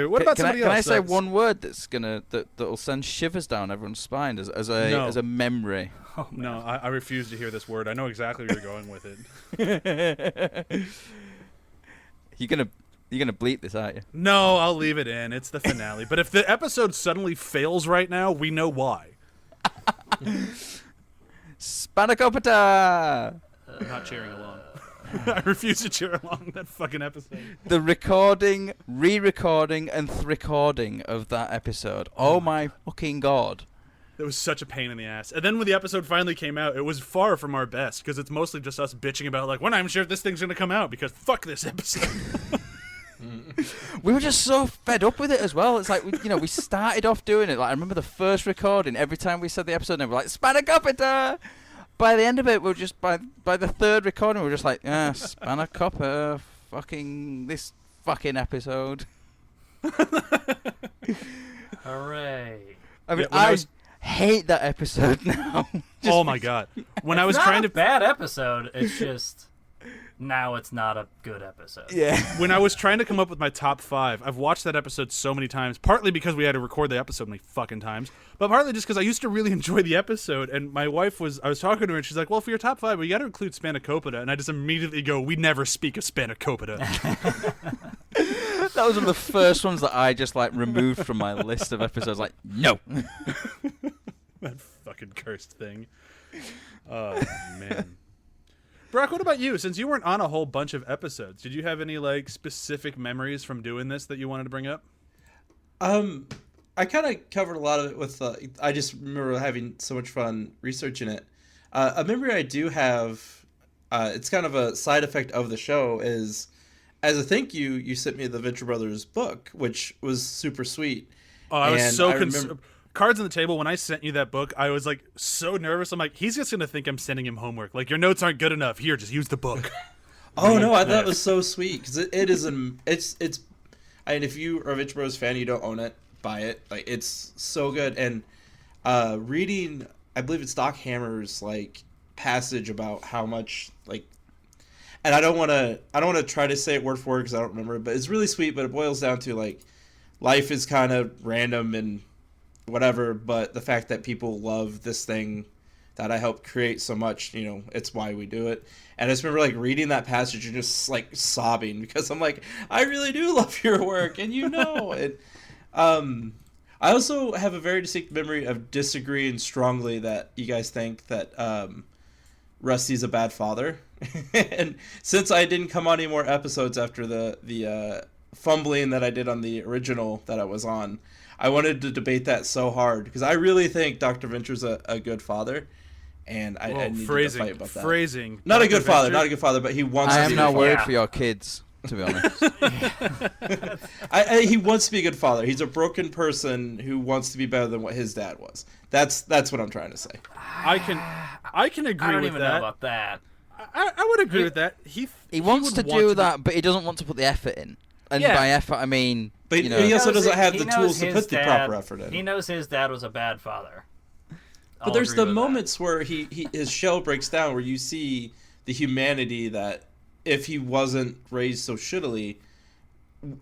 Speaker 2: What about somebody else?
Speaker 5: Can I say one word that'll send shivers down everyone's spine as a memory?
Speaker 2: Oh, no, I refuse to hear this word. I know exactly where you're going with it.
Speaker 5: You're gonna bleep this, aren't you?
Speaker 2: No, I'll leave it in. It's the finale. But if the episode suddenly fails right now, we know why.
Speaker 5: Spanakopita!
Speaker 2: I'm not cheering along. I refuse to cheer along that fucking episode.
Speaker 5: The recording, re-recording, and recording of that episode. Oh my fucking god.
Speaker 2: It was such a pain in the ass. And then when the episode finally came out, it was far from our best, because it's mostly just us bitching about, like, when I'm sure this thing's going to come out, because fuck this episode.
Speaker 5: We were just so fed up with it as well. It's like, we started off doing it. Like, I remember the first recording, every time we said the episode name, we're like, Spanakopita! By the end of it, we're just, by the third recording, we're just like, Spanakopita, fucking, this fucking episode.
Speaker 3: Hooray.
Speaker 5: I mean,
Speaker 2: Yeah,
Speaker 5: I hate that episode now.
Speaker 2: Oh my god. When I was
Speaker 3: It's
Speaker 2: trying
Speaker 3: not a
Speaker 2: to
Speaker 3: bad episode. It's just now it's not a good episode.
Speaker 5: Yeah.
Speaker 2: when I was trying to come up with my top 5, I've watched that episode so many times, partly because we had to record the episode many fucking times, but partly just because I used to really enjoy the episode, and my wife I was talking to her, and she's like, well, for your top 5, well, you got to include Spanakopita, and I just immediately go, we never speak of Spanakopita.
Speaker 5: That was one of the first ones that I just, like, removed from my list of episodes. Like, no.
Speaker 2: That fucking cursed thing. Oh, man. Brok, what about you? Since you weren't on a whole bunch of episodes, did you have any, like, specific memories from doing this that you wanted to bring up?
Speaker 4: I kind of covered a lot of it with. I just remember having so much fun researching it. A memory I do have, it's kind of a side effect of the show, is as a thank you, you sent me the Venture Brothers book, which was super sweet.
Speaker 2: Oh, I was
Speaker 4: And
Speaker 2: so
Speaker 4: I
Speaker 2: concerned.
Speaker 4: remember-
Speaker 2: Cards on the table, when I sent you that book, I was like so nervous. I'm like, he's just going to think I'm sending him homework. Like, your notes aren't good enough. Here, just use the book.
Speaker 4: Oh no, I thought it was so sweet because it is it's. I mean, if you are a Venture Bros fan, you don't own it, buy it. Like, it's so good. And reading, I believe it's Doc Hammer's like passage about how much like, and I don't want to try to say it word for word because I don't remember it, but it's really sweet. But it boils down to like, life is kind of random and whatever, but the fact that people love this thing that I helped create so much, it's why we do it. And I just remember like reading that passage and just like sobbing because I'm like, I really do love your work, and and I also have a very distinct memory of disagreeing strongly that you guys think that Rusty's a bad father. And since I didn't come on any more episodes after the fumbling that I did on the original that I was on, I wanted to debate that so hard because I really think Dr. Venture's a good father, and I need to fight about that.
Speaker 2: Phrasing.
Speaker 4: Not a
Speaker 2: Dr.
Speaker 4: good father,
Speaker 2: Venture.
Speaker 4: not a good father, but he wants
Speaker 5: I
Speaker 4: to
Speaker 5: am
Speaker 4: be a
Speaker 5: not
Speaker 4: good
Speaker 5: worried
Speaker 3: Yeah.
Speaker 5: for your kids, to be honest.
Speaker 4: He wants to be a good father. He's a broken person who wants to be better than what his dad was. That's what I'm trying to say.
Speaker 2: I can agree
Speaker 3: I don't
Speaker 2: with
Speaker 3: even
Speaker 2: that.
Speaker 3: know about that.
Speaker 2: I would agree with that. He
Speaker 5: wants
Speaker 2: would
Speaker 5: to
Speaker 2: want
Speaker 5: do that, but he doesn't want to put the effort in. And
Speaker 3: Yeah.
Speaker 5: by effort, I mean,
Speaker 4: But
Speaker 5: you
Speaker 4: he
Speaker 5: know,
Speaker 4: also
Speaker 3: knows
Speaker 4: doesn't
Speaker 3: it-
Speaker 4: have
Speaker 3: he
Speaker 4: the
Speaker 3: knows
Speaker 4: tools to
Speaker 3: his
Speaker 4: put the
Speaker 3: dad-
Speaker 4: proper effort in.
Speaker 3: He knows his dad was a bad father.
Speaker 4: But there's the moments where his shell breaks down, where you see the humanity that if he wasn't raised so shittily,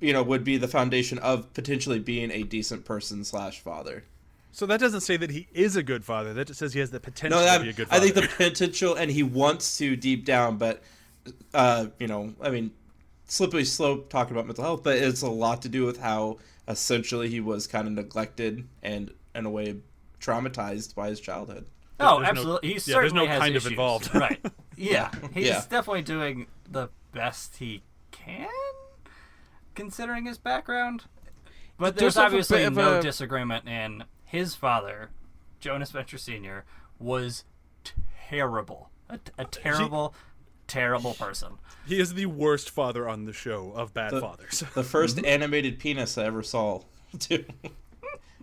Speaker 4: would be the foundation of potentially being a decent person / father.
Speaker 2: So that doesn't say that he is a good father. That just says he has the potential
Speaker 4: No,
Speaker 2: to be a good
Speaker 4: I
Speaker 2: father.
Speaker 4: think the potential, and he wants to deep down, but I mean, slippery slope talking about mental health, but it's a lot to do with how essentially he was kind of neglected and in a way traumatized by his childhood.
Speaker 3: Oh,
Speaker 2: There's no-
Speaker 3: absolutely. He
Speaker 2: there's
Speaker 3: certainly
Speaker 2: no
Speaker 3: has
Speaker 2: kind of
Speaker 3: issues.
Speaker 2: involved.
Speaker 3: Right. Yeah. He's
Speaker 4: Yeah.
Speaker 3: definitely doing the best he can, considering his background. But
Speaker 5: It
Speaker 3: there's
Speaker 5: does have a
Speaker 3: obviously
Speaker 5: bit of
Speaker 3: no
Speaker 5: a-
Speaker 3: disagreement in his father, Jonas Venture Sr., was terrible. A terrible, terrible person.
Speaker 2: He is the worst father on the show of bad fathers.
Speaker 4: The first animated penis I ever saw too,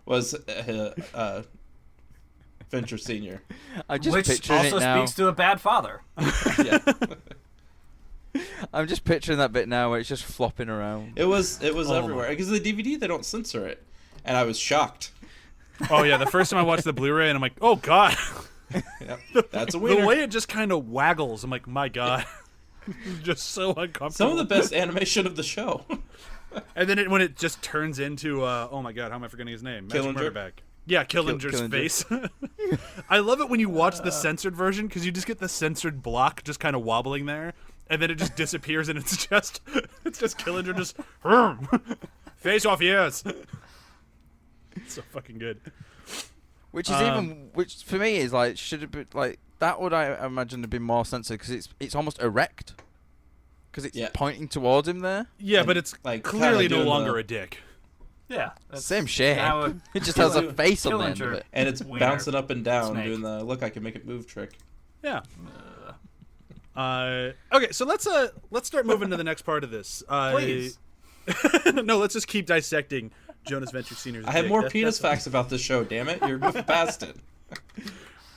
Speaker 4: was Venture Senior.
Speaker 5: I'm just
Speaker 3: Which
Speaker 5: picturing
Speaker 3: also
Speaker 5: it now.
Speaker 3: speaks to a bad father.
Speaker 4: Yeah.
Speaker 5: I'm just picturing that bit now where it's just flopping around.
Speaker 4: It was
Speaker 2: my.
Speaker 4: everywhere because the DVD they don't censor it, and I was shocked.
Speaker 2: Oh yeah, the first time I watched the Blu-ray, and I'm like, oh god,
Speaker 4: Yep. That's a
Speaker 2: the
Speaker 4: winner.
Speaker 2: way it just kind of waggles. I'm like, my god, just so uncomfortable.
Speaker 4: Some of the best animation of the show.
Speaker 2: And then when it just turns into, oh my god, how am I forgetting his name? Magic
Speaker 4: Killinger?
Speaker 2: Murderback. Yeah, Killinger's
Speaker 5: Killinger.
Speaker 2: face. I love it when you watch the censored version because you just get the censored block just kind of wobbling there, and then it just disappears, and it's just Killinger just face off ears. It's so fucking good.
Speaker 5: Which is which for me is like, should have been like, that would I imagine have been more censored because it's almost erect. because it's
Speaker 4: Yeah.
Speaker 5: pointing towards him there.
Speaker 2: Yeah,
Speaker 4: And,
Speaker 2: but it's
Speaker 4: like,
Speaker 2: clearly
Speaker 4: kinda
Speaker 2: no
Speaker 4: doing
Speaker 2: longer
Speaker 4: the-
Speaker 2: a dick.
Speaker 3: Yeah. That's
Speaker 5: Same shape.
Speaker 3: how
Speaker 5: It just has a face on the
Speaker 3: killing
Speaker 5: end of
Speaker 3: your-
Speaker 5: it.
Speaker 4: And it's
Speaker 3: Wiener.
Speaker 4: bouncing up and down,
Speaker 3: Snake.
Speaker 4: doing the look I can make it move trick.
Speaker 2: Yeah. Okay, so let's start moving to the next part of this.
Speaker 3: Please.
Speaker 2: No, let's just keep dissecting Jonas Venture Sr.'s
Speaker 4: I have
Speaker 2: dick.
Speaker 4: more
Speaker 2: That's-
Speaker 4: penis
Speaker 2: that's-
Speaker 4: facts about this show. Damn it, you're moving past it.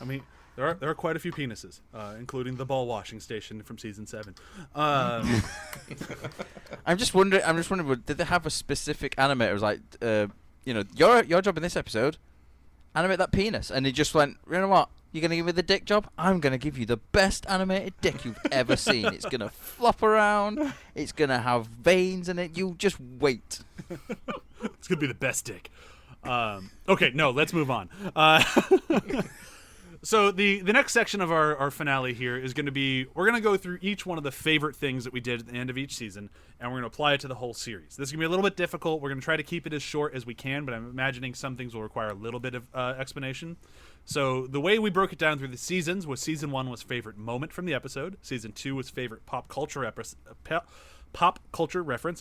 Speaker 2: I mean, there are quite a few penises, including the ball washing station from season 7.
Speaker 5: I'm just wondering. Did they have a specific animator? It was like, your job in this episode, animate that penis, and he just went, you know what? You're gonna give me the dick job. I'm gonna give you the best animated dick you've ever seen. It's gonna flop around. It's gonna have veins in it. You just wait.
Speaker 2: It's gonna be the best dick. Okay, no, let's move on. So the next section of our finale here is going to be, we're going to go through each one of the favorite things that we did at the end of each season, and we're going to apply it to the whole series. This is going to be a little bit difficult. We're going to try to keep it as short as we can, but I'm imagining some things will require a little bit of explanation. So the way we broke it down through the seasons was season 1 was favorite moment from the episode. Season 2 was favorite pop culture reference.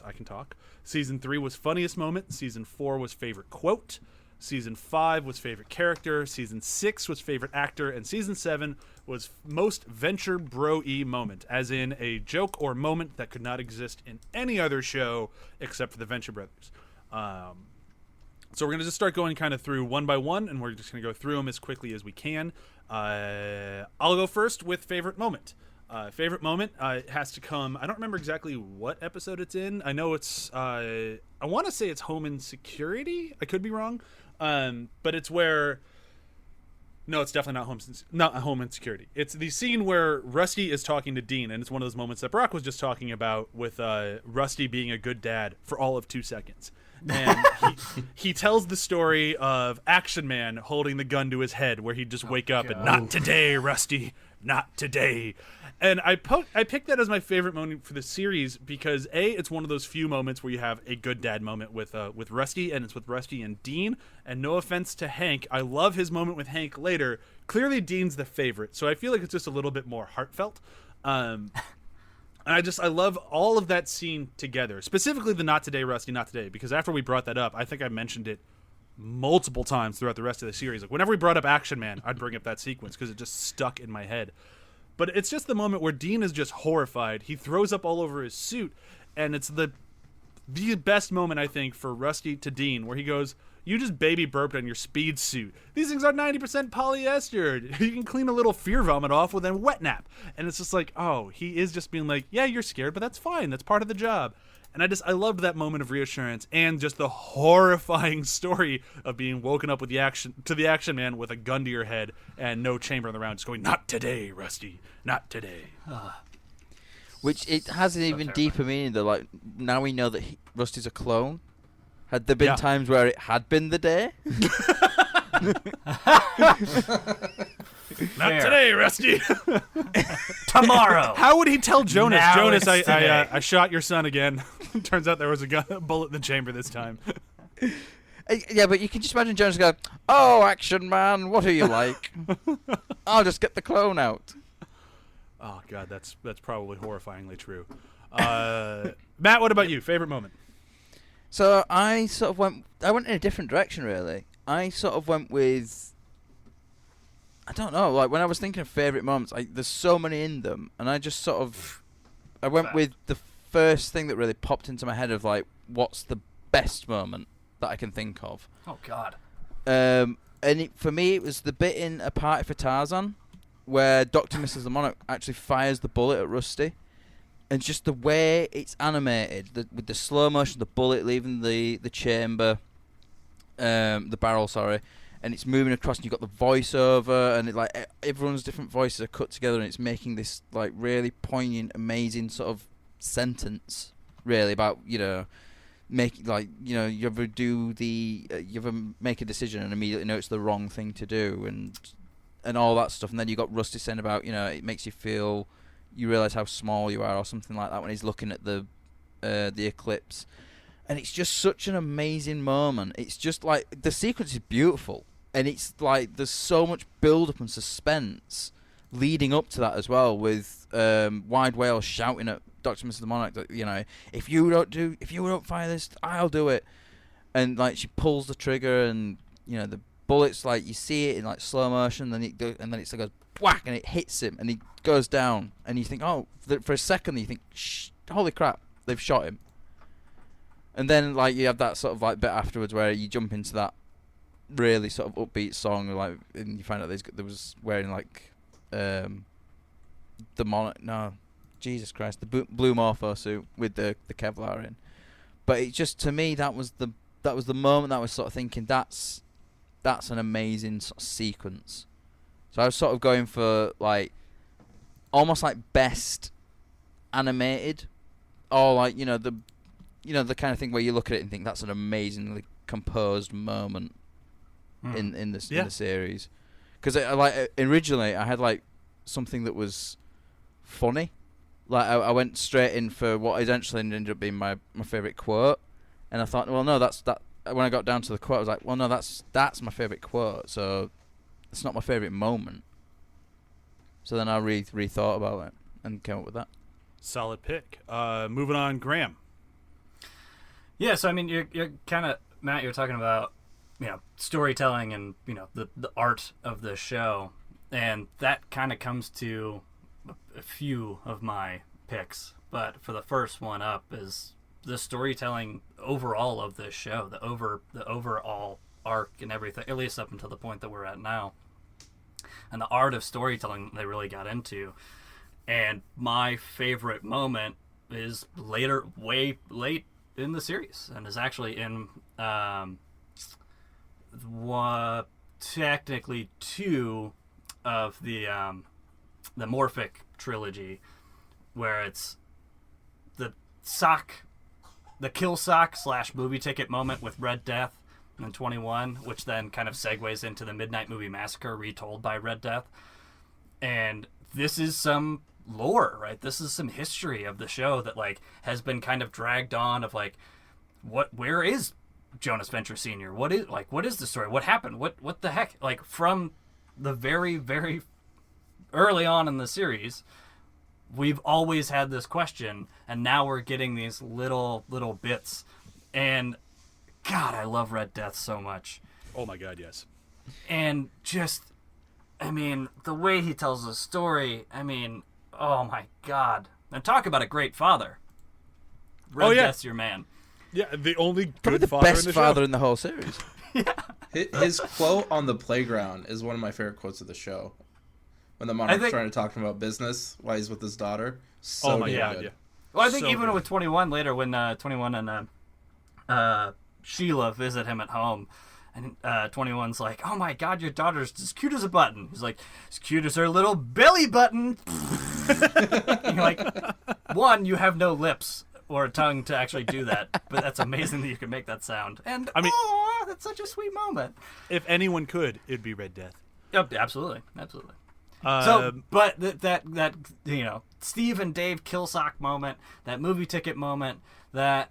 Speaker 2: I can talk. Season 3 was funniest moment. Season 4 was favorite quote. Season 5 was favorite character. Season 6 was favorite actor. And Season 7 was most Venture Bro-y moment, as in a joke or moment that could not exist in any other show except for the Venture Brothers. So we're going to just start going kind of through one by one, and we're just going to go through them as quickly as we can. I'll go first with favorite moment. Favorite moment has to come. I don't remember exactly what episode it's in. I know it's. I want to say it's Home Insecurity. I could be wrong, but it's where. No, it's definitely not Home Insecurity. It's the scene where Rusty is talking to Dean, and it's one of those moments that Brok was just talking about with Rusty being a good dad for all of 2 seconds. And he tells the story of Action Man holding the gun to his head, where he'd just wake up and, not today, Rusty, not today. And I picked that as my favorite moment for the series because it's one of those few moments where you have a good dad moment with Rusty, and it's with Rusty and Dean. And no offense to Hank, I love his moment with Hank later. Clearly, Dean's the favorite, so I feel like it's just a little bit more heartfelt. And I love all of that scene together, specifically the "Not Today, Rusty, Not Today," because after we brought that up, I think I mentioned it multiple times throughout the rest of the series. Like whenever we brought up Action Man, I'd bring up that sequence because it just stuck in my head. But it's just the moment where Dean is just horrified. He throws up all over his suit, and it's the best moment, I think, for Rusty to Dean, where he goes, "You just baby burped on your speed suit. These things are 90% polyester. You can clean a little fear vomit off with a wet nap." And it's just like, oh, he is just being like, yeah, you're scared, but that's fine. That's part of the job. And I loved that moment of reassurance and just the horrifying story of being woken up with the Action Man with a gun to your head and no chamber in the round, just going, "Not today, Rusty, not today."
Speaker 5: Which it has an even
Speaker 3: terrifying.
Speaker 5: deeper meaning though. Like now we know that Rusty's a clone. Had there been
Speaker 2: Yeah.
Speaker 5: times where it had been the day?
Speaker 2: Not
Speaker 3: Fair.
Speaker 2: today, Rusty.
Speaker 3: Tomorrow.
Speaker 2: How would he tell Jonas?
Speaker 3: Now
Speaker 2: Jonas,
Speaker 3: it's today.
Speaker 2: I shot your son again. Turns out there was a bullet in the chamber this time.
Speaker 5: Yeah, but you can just imagine Jonas go, "Oh, Action Man, what are you like? I'll just get the clone out."
Speaker 2: Oh God, that's probably horrifyingly true. Matt, what about you? Favorite moment?
Speaker 5: So I went in a different direction really. I sort of went with, I don't know, like when I was thinking of favourite moments, there's so many in them, and I went
Speaker 3: Fair.
Speaker 5: with the first thing that really popped into my head of like, what's the best moment that I can think of.
Speaker 3: Oh God.
Speaker 5: For me, it was the bit in A Party for Tarzan where Dr. Mrs. the Monarch actually fires the bullet at Rusty. And just the way it's animated, with the slow motion, the bullet leaving the chamber, the barrel, sorry, and it's moving across, and you've got the voiceover, and everyone's different voices are cut together, and it's making this like really poignant, amazing sort of sentence, really about you ever make a decision and immediately know it's the wrong thing to do, and all that stuff, and then you got Rusty saying about it makes you feel. You realise how small you are, or something like that, when he's looking at the eclipse, and it's just such an amazing moment. It's just like the sequence is beautiful, and it's like there's so much build up and suspense leading up to that as well, with Wide Whale shouting at Dr. Mr. Monarch that, you know, if you don't fire this, I'll do it. And like she pulls the trigger, and you know the bullets, like you see it in like slow motion, and then it goes whack, and it hits him, and he goes down, and you think, oh, for a second you think, holy crap, they've shot him. And then like you have that sort of like bit afterwards where you jump into that really sort of upbeat song, like, and you find out there was wearing like the Monarch, no, Jesus Christ, the blue Morpho suit with the Kevlar in. But it just, to me, that was the moment that I was sort of thinking, that's an amazing sort of sequence. So I was sort of going for like almost like best animated, or like the kind of thing where you look at it and think that's an amazingly composed moment in the series. Because like originally I had like something that was funny. Like I went straight in for what eventually ended up being my favorite quote, and I thought, well, no, that's that. When I got down to the quote, I was like, well, no, that's my favorite quote, so it's not my favorite moment. So then I rethought about it and came up with that.
Speaker 2: Solid pick. Moving on, Graham.
Speaker 3: Yeah, so I mean, you're kind of, Matt, you're talking about, you know, storytelling and, you know, the art of the show, and that kind of comes to a few of my picks. But for the first one up is the storytelling overall of this show, the overall arc and everything, at least up until the point that we're at now, and the art of storytelling they really got into. And my favorite moment is way late in the series, and is actually in technically two of the Morphic trilogy, where it's the kill sock / movie ticket moment with Red Death in 21, which then kind of segues into the Midnight Movie Massacre retold by Red Death. And this is some lore, right? This is some history of the show that like has been kind of dragged on, of like, where is Jonas Venture Sr.? What is the story? What happened? What the heck? Like, from the very, very early on in the series, we've always had this question, and now we're getting these little bits. And God, I love Red Death so much.
Speaker 2: Oh my God, yes.
Speaker 3: And just, I mean, the way he tells the story, I mean, oh my God. And talk about a great father. Red Death's your man.
Speaker 2: Yeah, the only
Speaker 5: Probably
Speaker 2: good
Speaker 5: the
Speaker 2: father
Speaker 5: best
Speaker 2: in the
Speaker 5: father
Speaker 2: show.
Speaker 5: in the whole series.
Speaker 4: His quote on the playground is one of my favorite quotes of the show. When the Monarch's trying to talk to him about business while he's with his daughter. So
Speaker 2: oh my God,
Speaker 4: good.
Speaker 2: yeah.
Speaker 3: Well, I think
Speaker 2: So
Speaker 3: even
Speaker 2: good.
Speaker 3: with 21 later, when 21 and Sheila visit him at home, and 21's like, oh my God, your daughter's as cute as a button. He's like, as cute as her little belly button. And you're like, one, you have no lips or a tongue to actually do that, but that's amazing that you can make that sound. And
Speaker 2: I mean,
Speaker 3: aw, that's such a sweet moment.
Speaker 2: If anyone could, it'd be Red Death.
Speaker 3: Yep, absolutely. So, but that you know, Steve and Dave Killsock moment, that movie ticket moment, that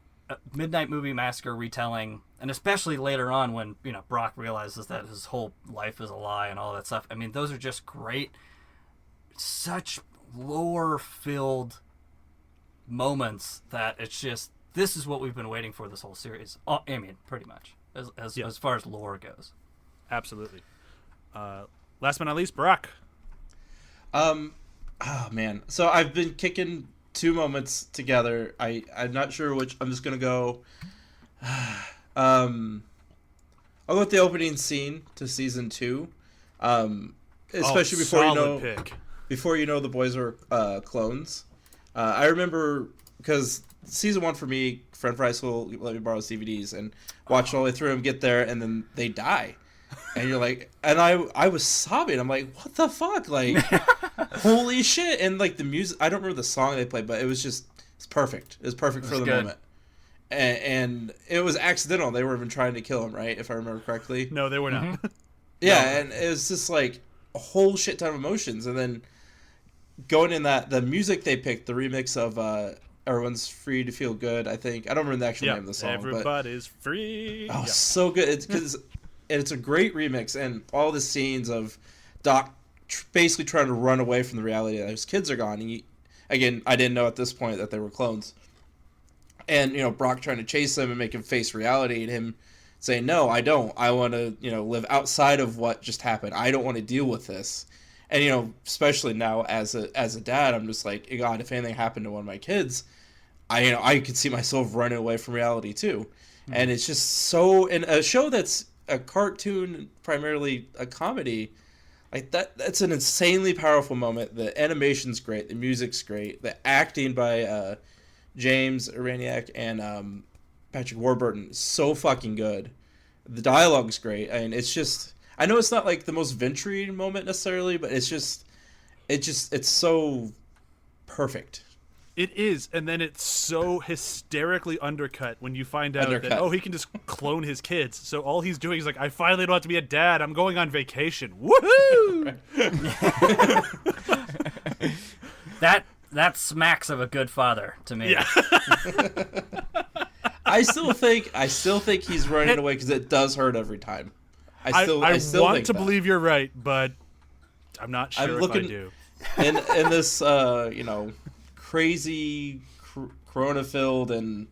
Speaker 3: Midnight Movie Massacre retelling, and especially later on when, you know, Brok realizes that his whole life is a lie and all that stuff. I mean, those are just great, such lore-filled moments that it's just, this is what we've been waiting for this whole series. I mean, pretty much, as far as lore goes.
Speaker 2: Absolutely. Last but not least, Brok.
Speaker 4: Oh man, so I've been kicking two moments together. I'm not sure which. I'm just gonna go. I'll go with the opening scene to season 2, especially before you know the boys are clones. I remember because season 1 for me, friend for high school let me borrow DVDs and watch all the way through them, get there, and then they die. And you're like, and I was sobbing. I'm like, what the fuck? Like, holy shit. And like the music, I don't remember the song they played, but it's perfect. It was perfect for the moment. And it was accidental. They were even trying to kill him, right? If I remember correctly.
Speaker 2: No, they were not.
Speaker 4: Yeah, and it was just like a whole shit ton of emotions. And then going in the music they picked, the remix of Everyone's Free to Feel Good, I think. I don't remember the actual name of the song.
Speaker 2: Everybody's free.
Speaker 4: Oh, so good. It's because it's a great remix, and all the scenes of Doc basically trying to run away from the reality that his kids are gone. And again, I didn't know at this point that they were clones. And, Brok trying to chase him and make him face reality, and him saying, no, I don't. I want to, live outside of what just happened. I don't want to deal with this. And, especially now as a dad, I'm just like, God, if anything happened to one of my kids, I could see myself running away from reality too. Mm-hmm. And it's just so, in a show that's a cartoon, primarily a comedy, like that's an insanely powerful moment. The animation's great. The music's great. The acting by James Iraniak and Patrick Warburton is so fucking good. The dialogue's great. I mean, it's just, I know it's not like the most Ventry moment necessarily, but it's so perfect.
Speaker 2: It is, and then it's so hysterically undercut when you find out that, he can just clone his kids. So all he's doing is like, I finally don't have to be a dad. I'm going on vacation. Woohoo!
Speaker 3: That smacks of a good father to me.
Speaker 2: Yeah.
Speaker 4: I still think he's running away because it does hurt every time. I still
Speaker 2: want to believe you're right, but I'm not sure if I do.
Speaker 4: In this, crazy corona-filled and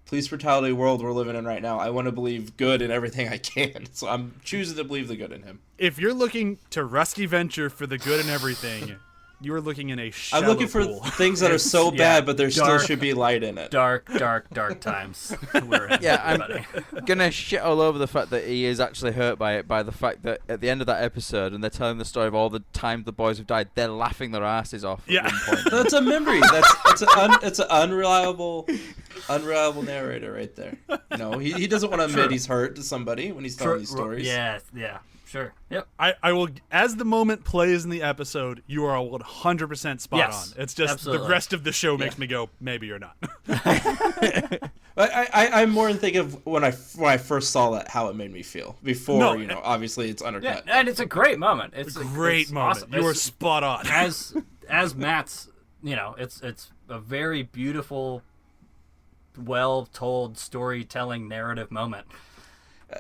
Speaker 4: police brutality world we're living in right now, I want to believe good in everything I can. So I'm choosing to believe the good in him.
Speaker 2: If you're looking to Rusty Venture for the good in everything, you are looking in a shallow
Speaker 4: I'm looking for
Speaker 2: pool.
Speaker 4: Things that are so bad, but there still should be light in it.
Speaker 3: Dark times. We're in,
Speaker 5: I'm gonna shit all over the fact that he is actually hurt by it, by the fact that at the end of that episode, and they're telling the story of all the times the boys have died, they're laughing their asses off.
Speaker 2: Yeah.
Speaker 5: At one point.
Speaker 4: That's a memory. It's an unreliable narrator right there. He doesn't want to admit he's hurt to somebody when he's telling these stories.
Speaker 3: Yeah. Sure. Yep.
Speaker 2: I will, as the moment plays in the episode, you are 100% spot on. It's just
Speaker 3: absolutely.
Speaker 2: The rest of the show makes me go, maybe you're not.
Speaker 4: I'm more in thinking of when I first saw that, how it made me feel. Before, obviously it's undercut.
Speaker 3: Yeah, and it's a great moment. It's
Speaker 2: a great moment.
Speaker 3: Awesome.
Speaker 2: You are spot on.
Speaker 3: As Matt's, it's a very beautiful, well-told storytelling narrative moment.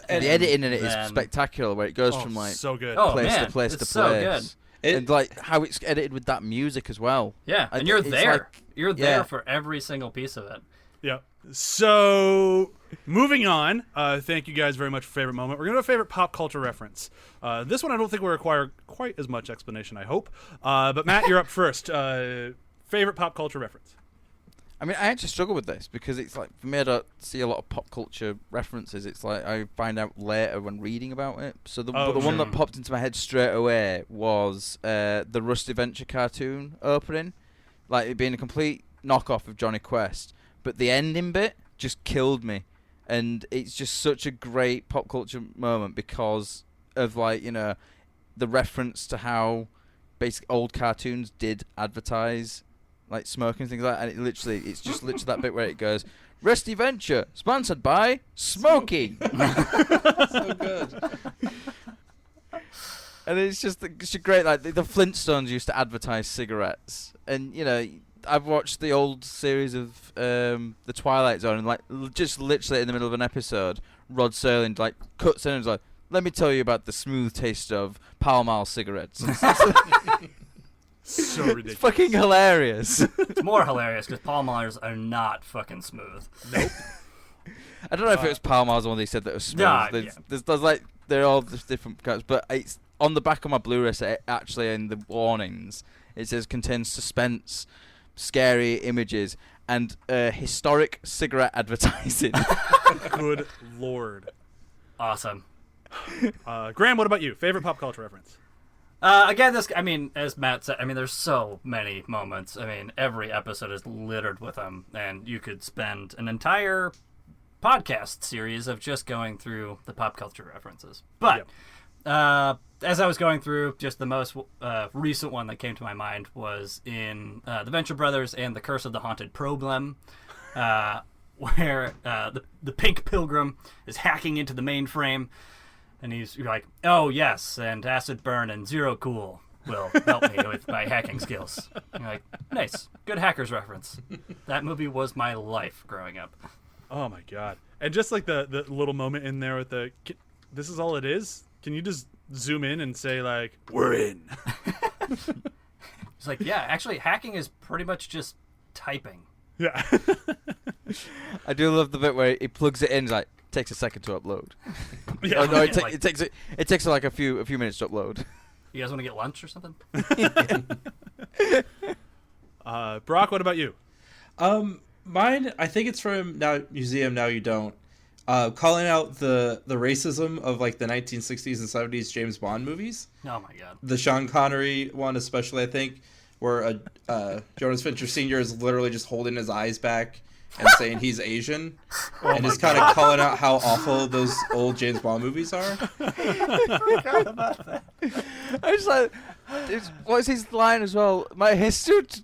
Speaker 5: And the editing in it is spectacular, where it goes from
Speaker 2: so good.
Speaker 5: place to place to place.
Speaker 3: So good.
Speaker 5: And like how it's edited with that music as well.
Speaker 3: Yeah, and you're there. You're there for every single piece of it.
Speaker 2: Yeah. So, moving on. Thank you guys very much for favorite moment. We're going to have a favorite pop culture reference. This one I don't think will require quite as much explanation, I hope. But Matt, you're up first. Favorite pop culture reference.
Speaker 5: I mean, I actually struggle with this because it's like, for me, I don't see a lot of pop culture references. It's like I find out later when reading about it. So the one that popped into my head straight away was the Rusty Venture cartoon opening. Like, it being a complete knockoff of Johnny Quest. But the ending bit just killed me. And it's just such a great pop culture moment because of, like, the reference to how basic old cartoons did advertise like smoking and things like that, and it's just literally that bit where it goes, Rusty Venture, sponsored by smoking.
Speaker 4: So good.
Speaker 5: And it's just great, like the Flintstones used to advertise cigarettes, and I've watched the old series of The Twilight Zone, and like just literally in the middle of an episode, Rod Serling like cuts in and is like, let me tell you about the smooth taste of Pall Mall cigarettes.
Speaker 2: So ridiculous.
Speaker 5: It's fucking hilarious.
Speaker 3: It's more hilarious because Pall Mallers are not fucking smooth.
Speaker 2: Nope.
Speaker 5: I don't know if it was Pall Mall's the one they said that was smooth.
Speaker 3: Nah,
Speaker 5: there's like, they're all just different kinds, but it's on the back of my Blu-ray set, actually in the warnings, it says contains suspense, scary images, and historic cigarette advertising.
Speaker 2: Good lord.
Speaker 3: Awesome.
Speaker 2: Graham, what about you? Favorite pop culture reference?
Speaker 3: Again, as Matt said, there's so many moments. Every episode is littered with them, and you could spend an entire podcast series of just going through the pop culture references. But as I was going through, just the most recent one that came to my mind was in The Venture Brothers and The Curse of the Haunted Problem, where the Pink Pilgrim is hacking into the mainframe. And he's like, oh, yes, and Acid Burn and Zero Cool will help me with my hacking skills. And you're like, nice. Good hackers reference. That movie was my life growing up.
Speaker 2: Oh, my God. And just like the little moment in there with this is all it is? Can you just zoom in and say like, "We're in."
Speaker 3: It's like, yeah, actually, hacking is pretty much just typing.
Speaker 2: Yeah.
Speaker 5: I do love the bit where he plugs it in. It's like takes a second to upload.
Speaker 2: Yeah.
Speaker 5: Oh, no,
Speaker 3: Like-
Speaker 5: it takes like a few minutes to upload.
Speaker 3: You guys want to get lunch or something?
Speaker 2: Brok, what about you?
Speaker 4: Mine, I think it's from Now Museum, Now You Don't. Calling out the racism of like the 1960s and 70s James Bond movies.
Speaker 3: Oh my god.
Speaker 4: The Sean Connery one, especially, I think, where Jonas Fincher Sr. is literally just holding his eyes back and saying he's Asian, and just kind of calling out how awful those old James Bond movies are.
Speaker 5: I was like, what's his line as well? My astute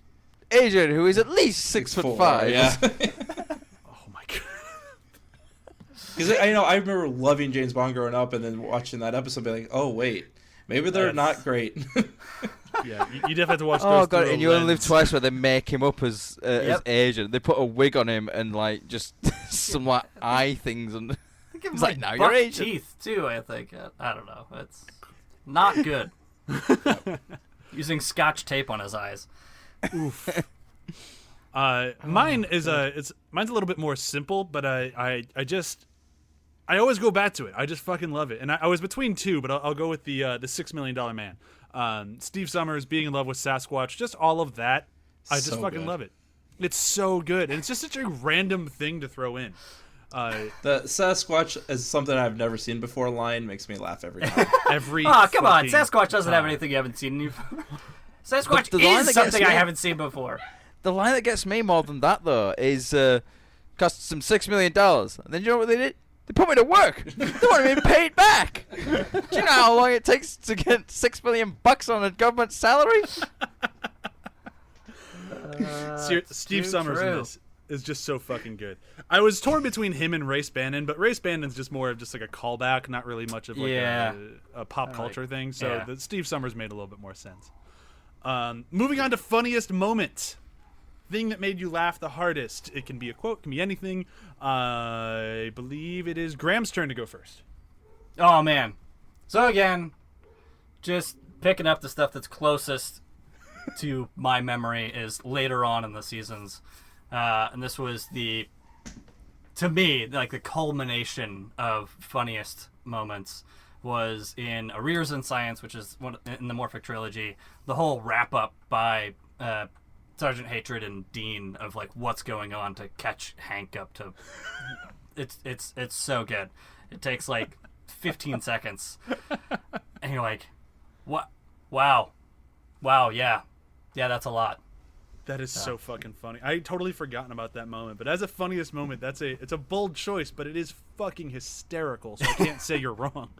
Speaker 5: Asian who is at least 6'5".
Speaker 4: Yeah.
Speaker 2: Oh my god.
Speaker 4: Because I remember loving James Bond growing up, and then watching that episode, be like, oh wait, maybe they're not great.
Speaker 2: Yeah, you definitely have to watch.
Speaker 5: Oh
Speaker 2: those
Speaker 5: god!
Speaker 2: through a
Speaker 5: And You Only Live
Speaker 2: lens.
Speaker 5: Twice, where they make him up as
Speaker 3: Yep.
Speaker 5: Asian. They put a wig on him and like just some like eye things, and
Speaker 3: Give him
Speaker 5: it's like, now
Speaker 3: buck
Speaker 5: you're Asian.
Speaker 3: teeth too. I think. I don't know. It's not good. Using Scotch tape on his eyes.
Speaker 2: Mine is mine's a little bit more simple, but I always go back to it. I just fucking love it. And I was between two, but I'll go with the $6 Million Man. Steve Summers being in love with Sasquatch, just all of that. I just
Speaker 4: So
Speaker 2: fucking
Speaker 4: good.
Speaker 2: love it. It's so good, and it's just such a random thing to throw in.
Speaker 4: The Sasquatch is something I've never seen before line makes me laugh every time.
Speaker 2: Every
Speaker 3: Oh, come on.
Speaker 2: fucking
Speaker 3: Sasquatch doesn't have
Speaker 2: time.
Speaker 3: anything you haven't seen. Sasquatch
Speaker 5: The line
Speaker 3: is
Speaker 5: that gets
Speaker 3: something I
Speaker 5: me-
Speaker 3: haven't seen before.
Speaker 5: The line that gets me more than that though is cost them $6 million. And then you know what they did? They put me to work. They want to be paid back. Do you know how long it takes to get $6 million on a government salary?
Speaker 2: Steve
Speaker 3: too
Speaker 2: Summers in
Speaker 3: true.
Speaker 2: this is just so fucking good. I was torn between him and Race Bannon, but Race Bannon's just more of just like a callback, not really much of like
Speaker 3: Yeah.
Speaker 2: a pop culture thing. So
Speaker 3: yeah.
Speaker 2: the Steve Summers made a little bit more sense. Moving on to funniest moment. Thing that made you laugh the hardest. It can be a quote, can be anything. I believe it is Graham's turn to go first.
Speaker 3: Oh, man. So, again, just picking up the stuff that's closest to my memory is later on in the seasons. And this was to me, like the culmination of funniest moments was in Arrears in Science, which is in the Morphic trilogy. The whole wrap-up by Sergeant Hatred and Dean of like what's going on to catch Hank up to. It's so good. It takes like 15 seconds, and you're like, "What? Wow, yeah, that's a lot."
Speaker 2: That is so fucking funny. I had totally forgotten about that moment, but as a funniest moment, it's a bold choice, but it is fucking hysterical. So I can't say you're wrong.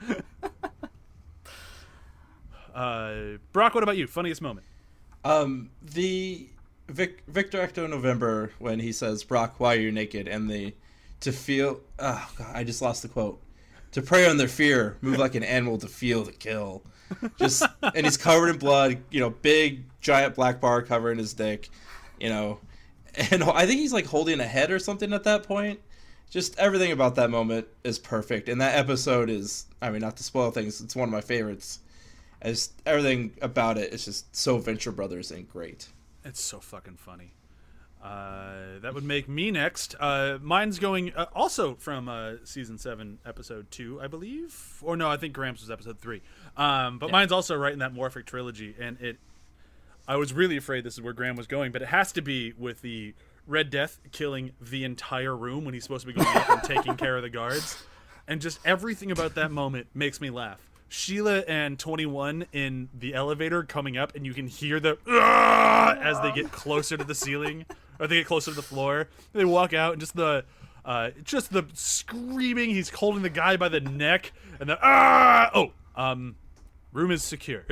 Speaker 2: Brok, what about you? Funniest moment?
Speaker 4: The Victor Ecto November when he says, "Brok, why are you naked?" and to feel. Oh God, I just lost the quote. To prey on their fear, move like an animal to feel the kill. And he's covered in blood. Big giant black bar covering his dick. And I think he's like holding a head or something at that point. Just everything about that moment is perfect, and that episode is. I mean, not to spoil things, it's one of my favorites. As everything about it is just so Venture Brothers and great.
Speaker 2: It's so fucking funny. That would make me next. Mine's going also from season 7, episode 2, I believe. Or no, I think Gramps was episode 3. But mine's also right in that Morphic trilogy, and I was really afraid this is where Graham was going, but it has to be with the Red Death killing the entire room when he's supposed to be going up and taking care of the guards. And just everything about that moment makes me laugh. Sheila and 21 in the elevator coming up, and you can hear the as they get closer to the ceiling, or they get closer to the floor. They walk out, and just the screaming. He's holding the guy by the neck, and the room is secure.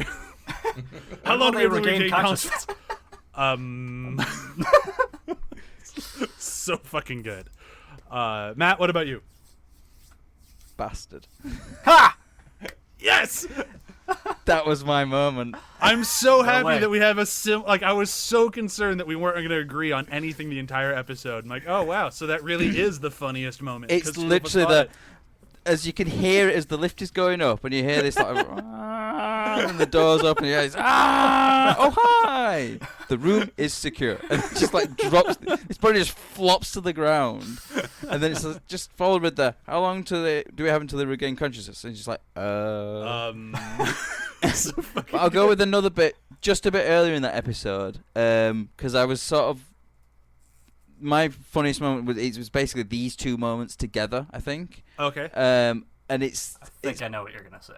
Speaker 2: How long do we regain consciousness? So fucking good. Matt, what about you?
Speaker 5: Bastard.
Speaker 3: Ha!
Speaker 2: Yes!
Speaker 5: That was my moment.
Speaker 2: I'm so happy
Speaker 3: way.
Speaker 2: that we have I was so concerned that we weren't going to agree on anything the entire episode. I'm like, oh wow, so that really is the funniest moment. 'cause
Speaker 5: It's
Speaker 2: two of us
Speaker 5: literally
Speaker 2: thought
Speaker 5: as you can hear it as the lift is going up, and you hear this like, and the doors open, and you hear, oh hi, the room is secure, and it just like drops. His body just flops to the ground, and then it's just followed with the how long do we have until they regain consciousness? And he's just like, But I'll go with another bit, just a bit earlier in that episode, because I was sort of. My funniest moment was basically these two moments together, I think.
Speaker 2: Okay.
Speaker 5: And it's.
Speaker 3: I know what you're gonna say.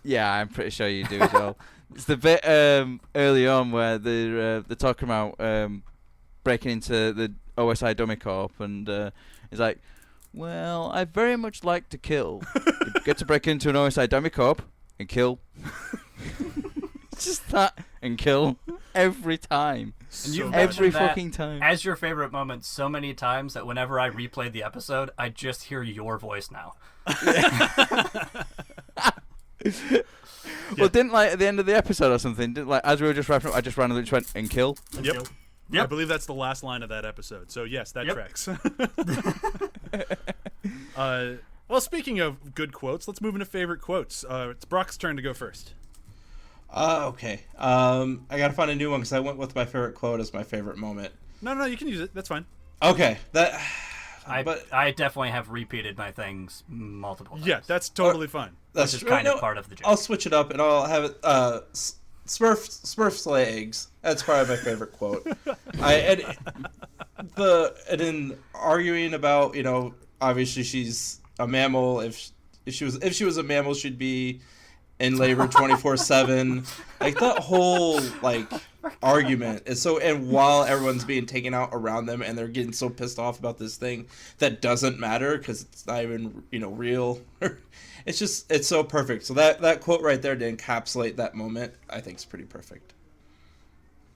Speaker 5: Yeah, I'm pretty sure you do as well. It's the bit early on where they're talking about breaking into the OSI Dummy Corp, and it's like, well, I very much like to kill. You get to break into an OSI Dummy Corp and kill. Just that and kill every time.
Speaker 3: And you've
Speaker 5: every
Speaker 3: mentioned that
Speaker 5: fucking time.
Speaker 3: as your favorite moment so many times that whenever I replay the episode, I just hear your voice now.
Speaker 5: Well, didn't like at the end of the episode or something? Didn't like as we were just wrapping up, I just randomly just went and kill.
Speaker 2: Yep.
Speaker 3: Yep.
Speaker 2: I believe that's the last line of that episode. So yes, that tracks. Well, speaking of good quotes, let's move into favorite quotes. It's Brok's turn to go first.
Speaker 4: Okay. I gotta find a new one because I went with my favorite quote as my favorite moment.
Speaker 2: No, you can use it. That's fine.
Speaker 4: Okay.
Speaker 3: I definitely have repeated my things multiple times.
Speaker 2: Yeah, that's totally fine.
Speaker 4: That's
Speaker 3: which is kind of part of the joke.
Speaker 4: I'll switch it up and I'll have it. Smurfs lay eggs. That's probably my favorite quote. And in arguing about, obviously she's a mammal. If she was a mammal, she'd be in labor 24/7. Like that whole argument is so. And while everyone's being taken out around them, and they're getting so pissed off about this thing that doesn't matter because it's not even real. It's so perfect. So that quote right there to encapsulate that moment, I think is pretty perfect.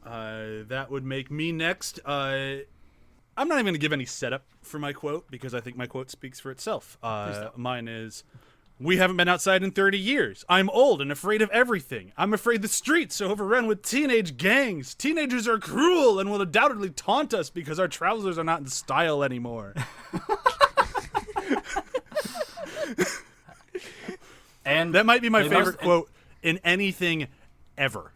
Speaker 2: That would make me next. I'm not even going to give any setup for my quote because I think my quote speaks for itself. Mine is, "We haven't been outside in 30 years. I'm old and afraid of everything. I'm afraid the streets are overrun with teenage gangs. Teenagers are cruel and will undoubtedly taunt us because our trousers are not in style anymore."
Speaker 3: And
Speaker 2: that might be my favorite quote in anything ever.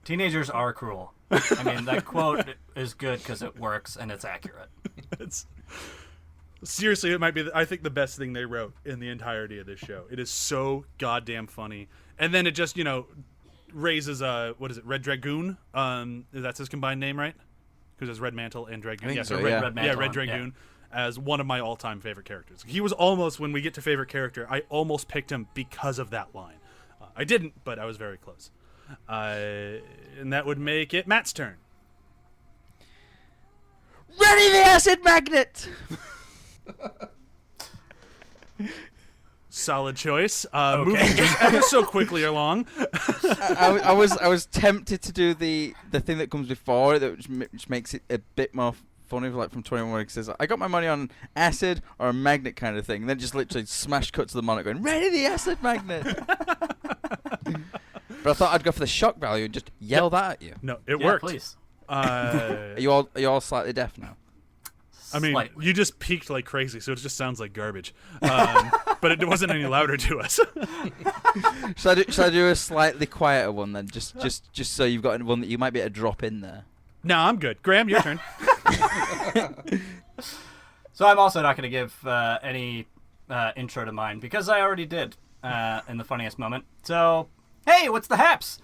Speaker 3: Teenagers are cruel. I mean, that quote is good because it works and it's accurate.
Speaker 2: Seriously, it might be, I think, the best thing they wrote in the entirety of this show. It is so goddamn funny. And then it just, raises, Red Dragoon? That's his combined name, right? Because it's Red Mantle and Dragoon.
Speaker 5: I think so,
Speaker 3: Red Mantle.
Speaker 2: Red Dragoon as one of my all-time favorite characters. He was almost, when we get to favorite character, I almost picked him because of that line. I didn't, but I was very close. And that would make it Matt's turn.
Speaker 5: Ready the acid magnet!
Speaker 2: Solid choice. Moving just ever so quickly along.
Speaker 5: I was tempted to do the thing that comes before it, which makes it a bit more funny, like from 21 where it says, "I got my money on acid or a magnet kind of thing," and then just literally smash cut to the Monarch going, "Ready the acid magnet!" But I thought I'd go for the shock value and just yell that at you.
Speaker 2: No, it worked.
Speaker 3: Please.
Speaker 5: Are you all slightly deaf now?
Speaker 2: I mean,
Speaker 3: Slightly.
Speaker 2: you just peaked like crazy, so it just sounds like garbage. But it wasn't any louder to us.
Speaker 5: Should I do a slightly quieter one then? Just so you've got one that you might be able to drop in there.
Speaker 2: No, I'm good. Graham, your turn.
Speaker 3: So I'm also not going to give any intro to mine because I already did in the funniest moment. So, hey, what's the haps?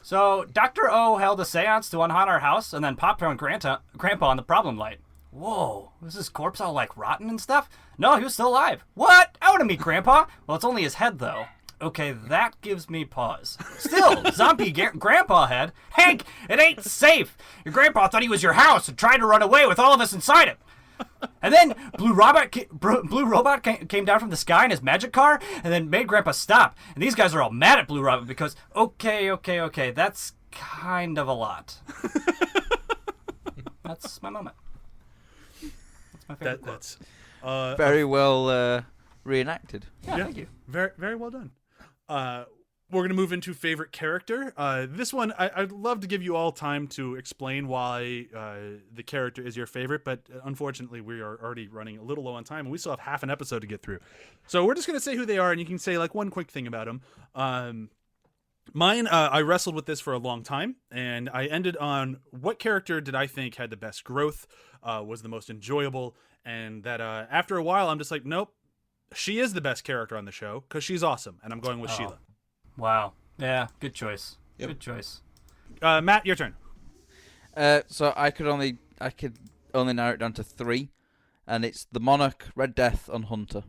Speaker 3: So, Dr. O held a seance to unhaunt our house and then popped on Grandpa on the problem light. Whoa, was his corpse all rotten and stuff? No, he was still alive. What? I want to meet Grandpa. Well, it's only his head though. Okay, that gives me pause. Still, zombie Grandpa head. Hank, it ain't safe. Your grandpa thought he was your house and tried to run away with all of us inside him. And then Blue Robot came down from the sky in his magic car and then made Grandpa stop. And these guys are all mad at Blue Robot because, okay, that's kind of a lot. That's my moment. That's my favorite quote.
Speaker 5: Very well reenacted.
Speaker 3: Yeah, thank you.
Speaker 2: Very, very well done. we're going to move into favorite character. This one, I'd love to give you all time to explain why the character is your favorite, but unfortunately, we are already running a little low on time, and we still have half an episode to get through. So we're just going to say who they are, and you can say like one quick thing about them. Mine, I wrestled with this for a long time, and I ended on what character did I think had the best growth, was the most enjoyable, and that after a while, I'm just like, nope, she is the best character on the show because she's awesome, and I'm going with Sheila.
Speaker 3: Wow. Yeah, good choice.
Speaker 4: Yep.
Speaker 3: Good choice.
Speaker 2: Matt, your turn.
Speaker 5: So I could only narrow it down to 3, and it's the Monarch, Red Death, and Hunter,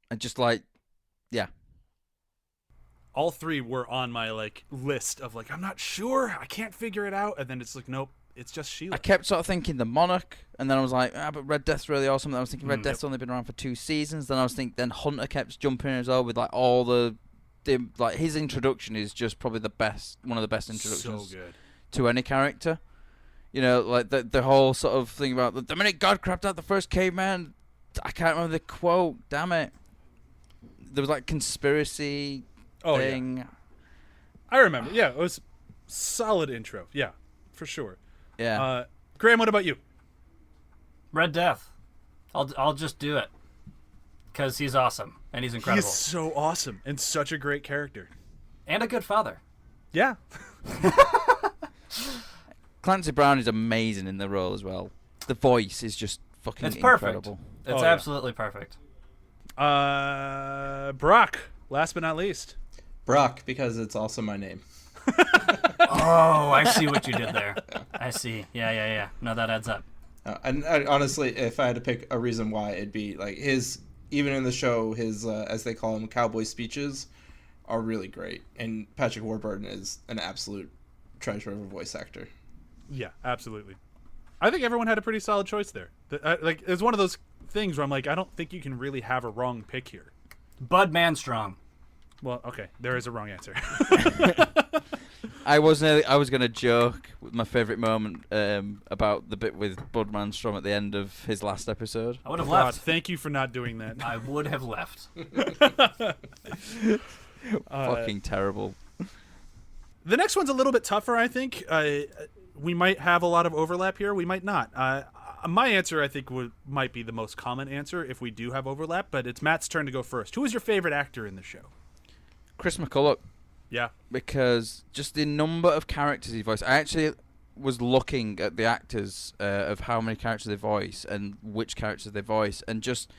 Speaker 5: and just like, yeah.
Speaker 2: All 3 were on my like list of like, I'm not sure, I can't figure it out, and then it's like, nope, it's just Sheila.
Speaker 5: I kept sort of thinking the Monarch, and then I was like, but Red Death's really awesome. Then I was thinking Red Death's only been around for 2 seasons. Then I was thinking, then Hunter kept jumping in as well with like all the like his introduction is just probably one of the best introductions
Speaker 2: so good
Speaker 5: to any character. You know, like the whole sort of thing about the minute God crapped out the first caveman. I can't remember the quote. Damn it! There was like conspiracy thing.
Speaker 2: Yeah. I remember. Yeah, it was solid intro. Yeah, for sure.
Speaker 5: Yeah.
Speaker 2: Graham, what about you?
Speaker 3: Red Death. I'll just do it because he's awesome and he's incredible.
Speaker 2: He's so awesome and such a great character
Speaker 3: and a good father.
Speaker 2: Yeah.
Speaker 5: Clancy Brown is amazing in the role as well. The voice is just fucking incredible.
Speaker 3: It's absolutely perfect.
Speaker 2: Brok, last but not least.
Speaker 4: Brok, because it's also my name.
Speaker 3: Oh, I see what you did there. I see. Yeah. No, that adds up.
Speaker 4: And honestly, if I had to pick a reason why, it'd be like his, even in the show, his, as they call him, cowboy speeches are really great. And Patrick Warburton is an absolute treasure of a voice actor.
Speaker 2: Yeah, absolutely. I think everyone had a pretty solid choice there. Like, it's one of those things where I'm like, I don't think you can really have a wrong pick here.
Speaker 3: Bud Manstrong.
Speaker 2: Well, okay, there is a wrong answer.
Speaker 5: I was gonna joke with my favorite moment about the bit with Bud Manstrom at the end of his last episode.
Speaker 3: I would have
Speaker 2: God,
Speaker 3: left.
Speaker 2: thank you for not doing that.
Speaker 3: I would have left.
Speaker 5: Fucking terrible.
Speaker 2: The next one's a little bit tougher, I think. We might have a lot of overlap here. We might not. My answer, I think, might be the most common answer if we do have overlap, but it's Matt's turn to go first. Who is your favorite actor in the show?
Speaker 5: Chris McCulloch.
Speaker 2: Yeah.
Speaker 5: Because just the number of characters he voiced. I actually was looking at the actors of how many characters they voice and which characters they voice, and just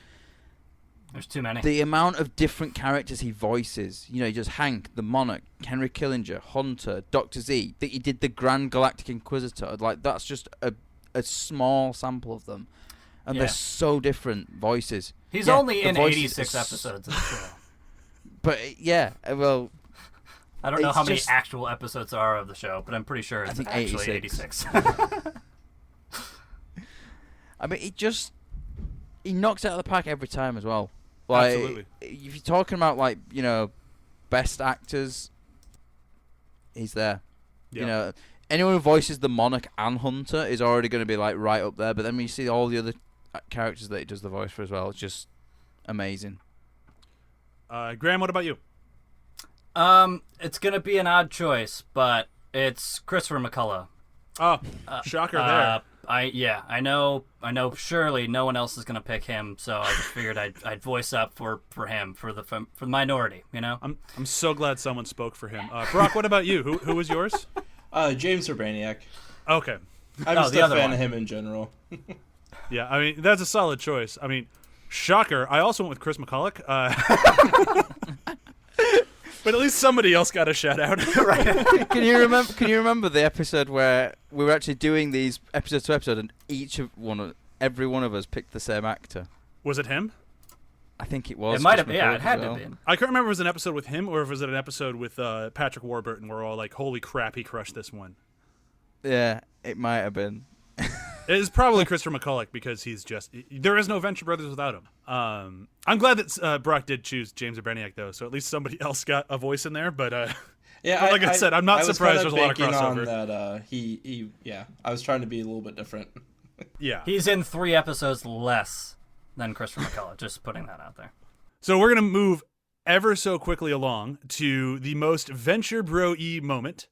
Speaker 3: there's too many.
Speaker 5: The amount of different characters he voices. You know, he does Hank, the Monarch, Henry Killinger, Hunter, Dr. Z. He did the Grand Galactic Inquisitor. Like, that's just a small sample of them. And they're so different voices.
Speaker 3: He's only in 86 episodes of the show.
Speaker 5: But, yeah, well...
Speaker 3: I don't know how many actual episodes there are of the show, but I'm pretty sure it's actually 86.
Speaker 5: I mean, he knocks it out of the park every time as well. Like,
Speaker 2: absolutely.
Speaker 5: If you're talking about, like, you know, best actors, he's there. Yep. You know, anyone who voices the Monarch and Hunter is already going to be, like, right up there. But then when you see all the other characters that he does the voice for as well, it's just amazing.
Speaker 2: Graham, what about you?
Speaker 3: It's going to be an odd choice, but it's Christopher McCullough.
Speaker 2: Oh, shocker there.
Speaker 3: I know. Surely no one else is gonna pick him, so I just figured I'd voice up for him for the minority. You know.
Speaker 2: I'm so glad someone spoke for him. Brok, what about you? Who was yours?
Speaker 4: James Urbaniak.
Speaker 2: Okay.
Speaker 4: I'm just a fan of him in general.
Speaker 2: Yeah, I mean that's a solid choice. I mean, shocker. I also went with Chris McCulloch. But at least somebody else got a shout out.
Speaker 5: Right. Can you remember the episode where we were actually doing these episode to episode, and every one of us picked the same actor?
Speaker 2: Was it him?
Speaker 5: I think it was.
Speaker 3: It might have been. Yeah, it had to have been.
Speaker 2: I can't remember if it was an episode with him or if it was an episode with Patrick Warburton. We're all like, "Holy crap, he crushed this one."
Speaker 5: Yeah, it might have been.
Speaker 2: It is probably Christopher McCulloch because there is no Venture Brothers without him. I'm glad that Brok did choose James Urbaniak though, so at least somebody else got a voice in there. But
Speaker 4: yeah,
Speaker 2: like I said, I'm not surprised there's a lot of crossover.
Speaker 4: On that, I was trying to be a little bit different.
Speaker 2: Yeah,
Speaker 3: he's in 3 episodes less than Christopher McCulloch. Just putting that out there.
Speaker 2: So we're gonna move ever so quickly along to the most Venture Bro-y moment.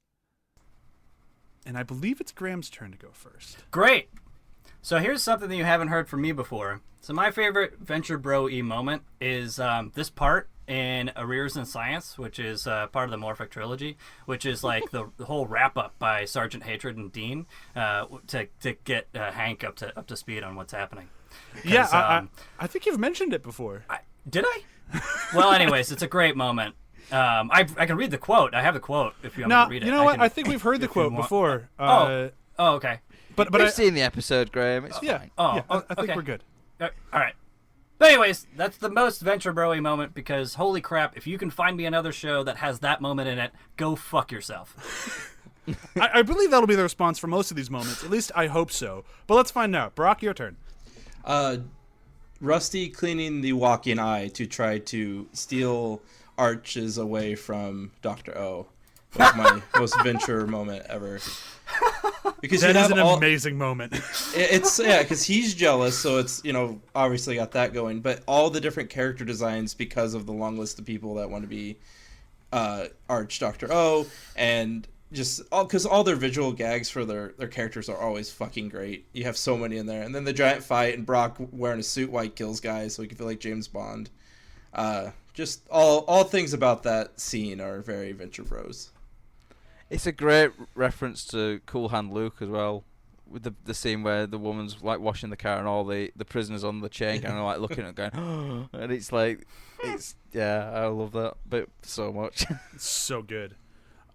Speaker 2: And I believe it's Graham's turn to go first.
Speaker 3: Great. So here's something that you haven't heard from me before. So my favorite Venture Bro-y moment is this part in Arrears in Science, which is part of the Morphic trilogy, which is like the whole wrap-up by Sergeant Hatred and Dean to get Hank up to speed on what's happening.
Speaker 2: Yeah, I think you've mentioned it before.
Speaker 3: Did I? Well, anyways, it's a great moment. I can read the quote. I have the quote if you want me to read it.
Speaker 2: You know what? I think we've heard the quote before.
Speaker 3: Okay.
Speaker 2: But
Speaker 5: We've seen the episode, Graham. It's
Speaker 2: yeah.
Speaker 5: fine.
Speaker 2: I think
Speaker 3: okay.
Speaker 2: we're good.
Speaker 3: All right. But anyways, that's the most Venture Bro-y moment because holy crap, if you can find me another show that has that moment in it, go fuck yourself.
Speaker 2: I believe that'll be the response for most of these moments. At least I hope so. But let's find out. Brok, your turn.
Speaker 4: Rusty cleaning the walking eye to try to steal Arches away from Dr. O. That's my most Venture moment ever. Because
Speaker 2: that is an amazing moment.
Speaker 4: It's because he's jealous, so it's obviously got that going. But all the different character designs because of the long list of people that want to be Arch Dr. O, and just because all their visual gags for their characters are always fucking great. You have so many in there, and then the giant fight and Brok wearing a suit while he kills guys, so he can feel like James Bond. Just all things about that scene are very Venture Bros.
Speaker 5: It's a great reference to Cool Hand Luke as well, with the scene where the woman's like washing the car and all the prisoners on the chain kind of like looking at it going, oh, and it's like, I love that bit so much.
Speaker 2: It's so good.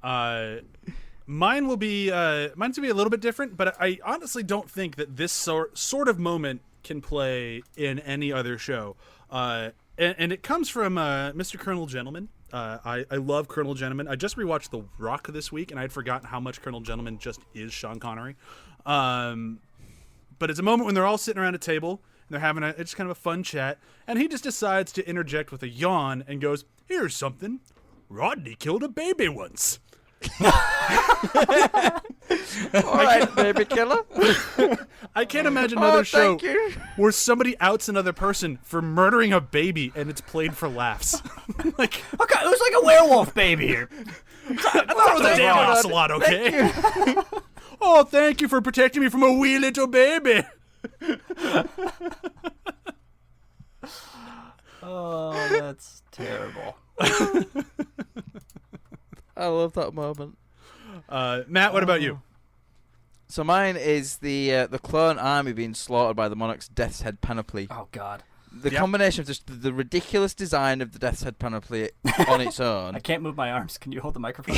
Speaker 2: Mine's gonna be a little bit different, but I honestly don't think that this sort of moment can play in any other show. And it comes from Mr. Colonel Gentleman. I love Colonel Gentleman. I just rewatched The Rock this week, and I had forgotten how much Colonel Gentleman just is Sean Connery. But it's a moment when they're all sitting around a table, and they're having it's kind of a fun chat, and he just decides to interject with a yawn and goes, "Here's something. Rodney killed a baby once."
Speaker 5: All right, baby killer.
Speaker 2: I can't imagine another show where somebody outs another person for murdering a baby and it's played for laughs. Like,
Speaker 3: okay, it was like a werewolf baby here.
Speaker 2: I thought it was a damn ocelot, okay? Oh, thank you for protecting me from a wee little baby.
Speaker 3: Oh, that's terrible.
Speaker 5: I love that moment.
Speaker 2: Matt, what about you?
Speaker 5: So mine is the clone army being slaughtered by the Monarch's Death's Head panoply.
Speaker 3: Oh God.
Speaker 5: The combination of just the ridiculous design of the Death's Head panoply on its own.
Speaker 3: I can't move my arms. Can you hold the microphone?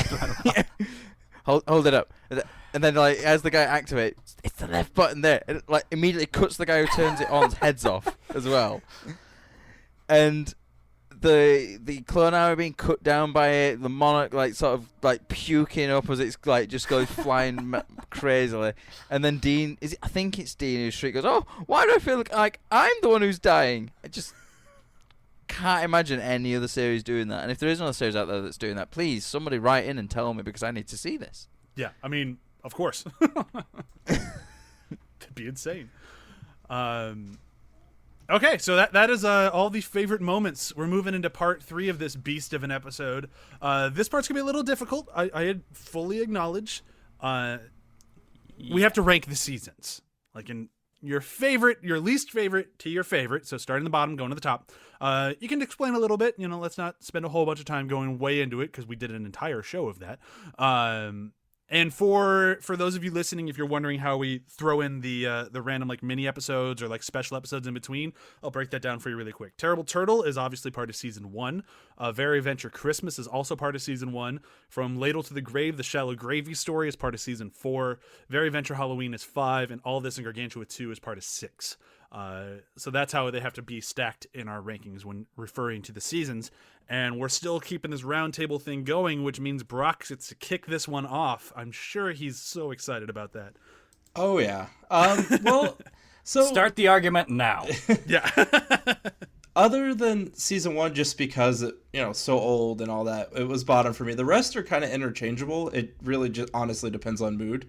Speaker 5: Hold it up. And then, like, as the guy activates, it's the left button there. And it, like, immediately cuts the guy who turns it on's heads off as well. And the clone army being cut down by it, the Monarch, like, sort of, like, puking up as it's, like, just goes flying crazily. And then Dean, I think it's Dean who shrieks, goes, "Oh, why do I feel like I'm the one who's dying?" I just can't imagine any other series doing that. And if there is another series out there that's doing that, please, somebody write in and tell me, because I need to see this.
Speaker 2: Yeah, I mean, of course. That'd be insane. Okay, so that is all the favorite moments. We're moving into part 3 of this beast of an episode. This part's going to be a little difficult. I had fully acknowledged. We have to rank the seasons. Like in your favorite, your least favorite to your favorite. So starting the bottom, going to the top. You can explain a little bit. Let's not spend a whole bunch of time going way into it because we did an entire show of that. And for those of you listening, if you're wondering how we throw in the random like mini episodes or like special episodes in between, I'll break that down for you really quick. Terrible Turtle is obviously part of season 1. Very Adventure Christmas is also part of season 1. From Ladle to the Grave, the Shallow Gravy story is part of season 4. Very Adventure Halloween is 5, and All This in Gargantua 2 is part of 6. So that's how they have to be stacked in our rankings when referring to the seasons. And we're still keeping this roundtable thing going, which means Brok gets to kick this one off. I'm sure he's so excited about that.
Speaker 4: Oh, yeah. Well, so...
Speaker 3: Start the argument now.
Speaker 2: Yeah.
Speaker 4: Other than season 1, just because it, so old and all that, it was bottom for me. The rest are kind of interchangeable. It really just honestly depends on mood.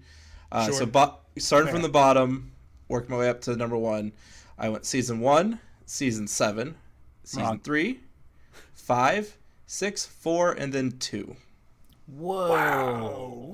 Speaker 2: Sure.
Speaker 4: So starting from the bottom, working my way up to number 1, I went season 1, season 7, season 3, 5, 6, 4, and then 2.
Speaker 2: Whoa.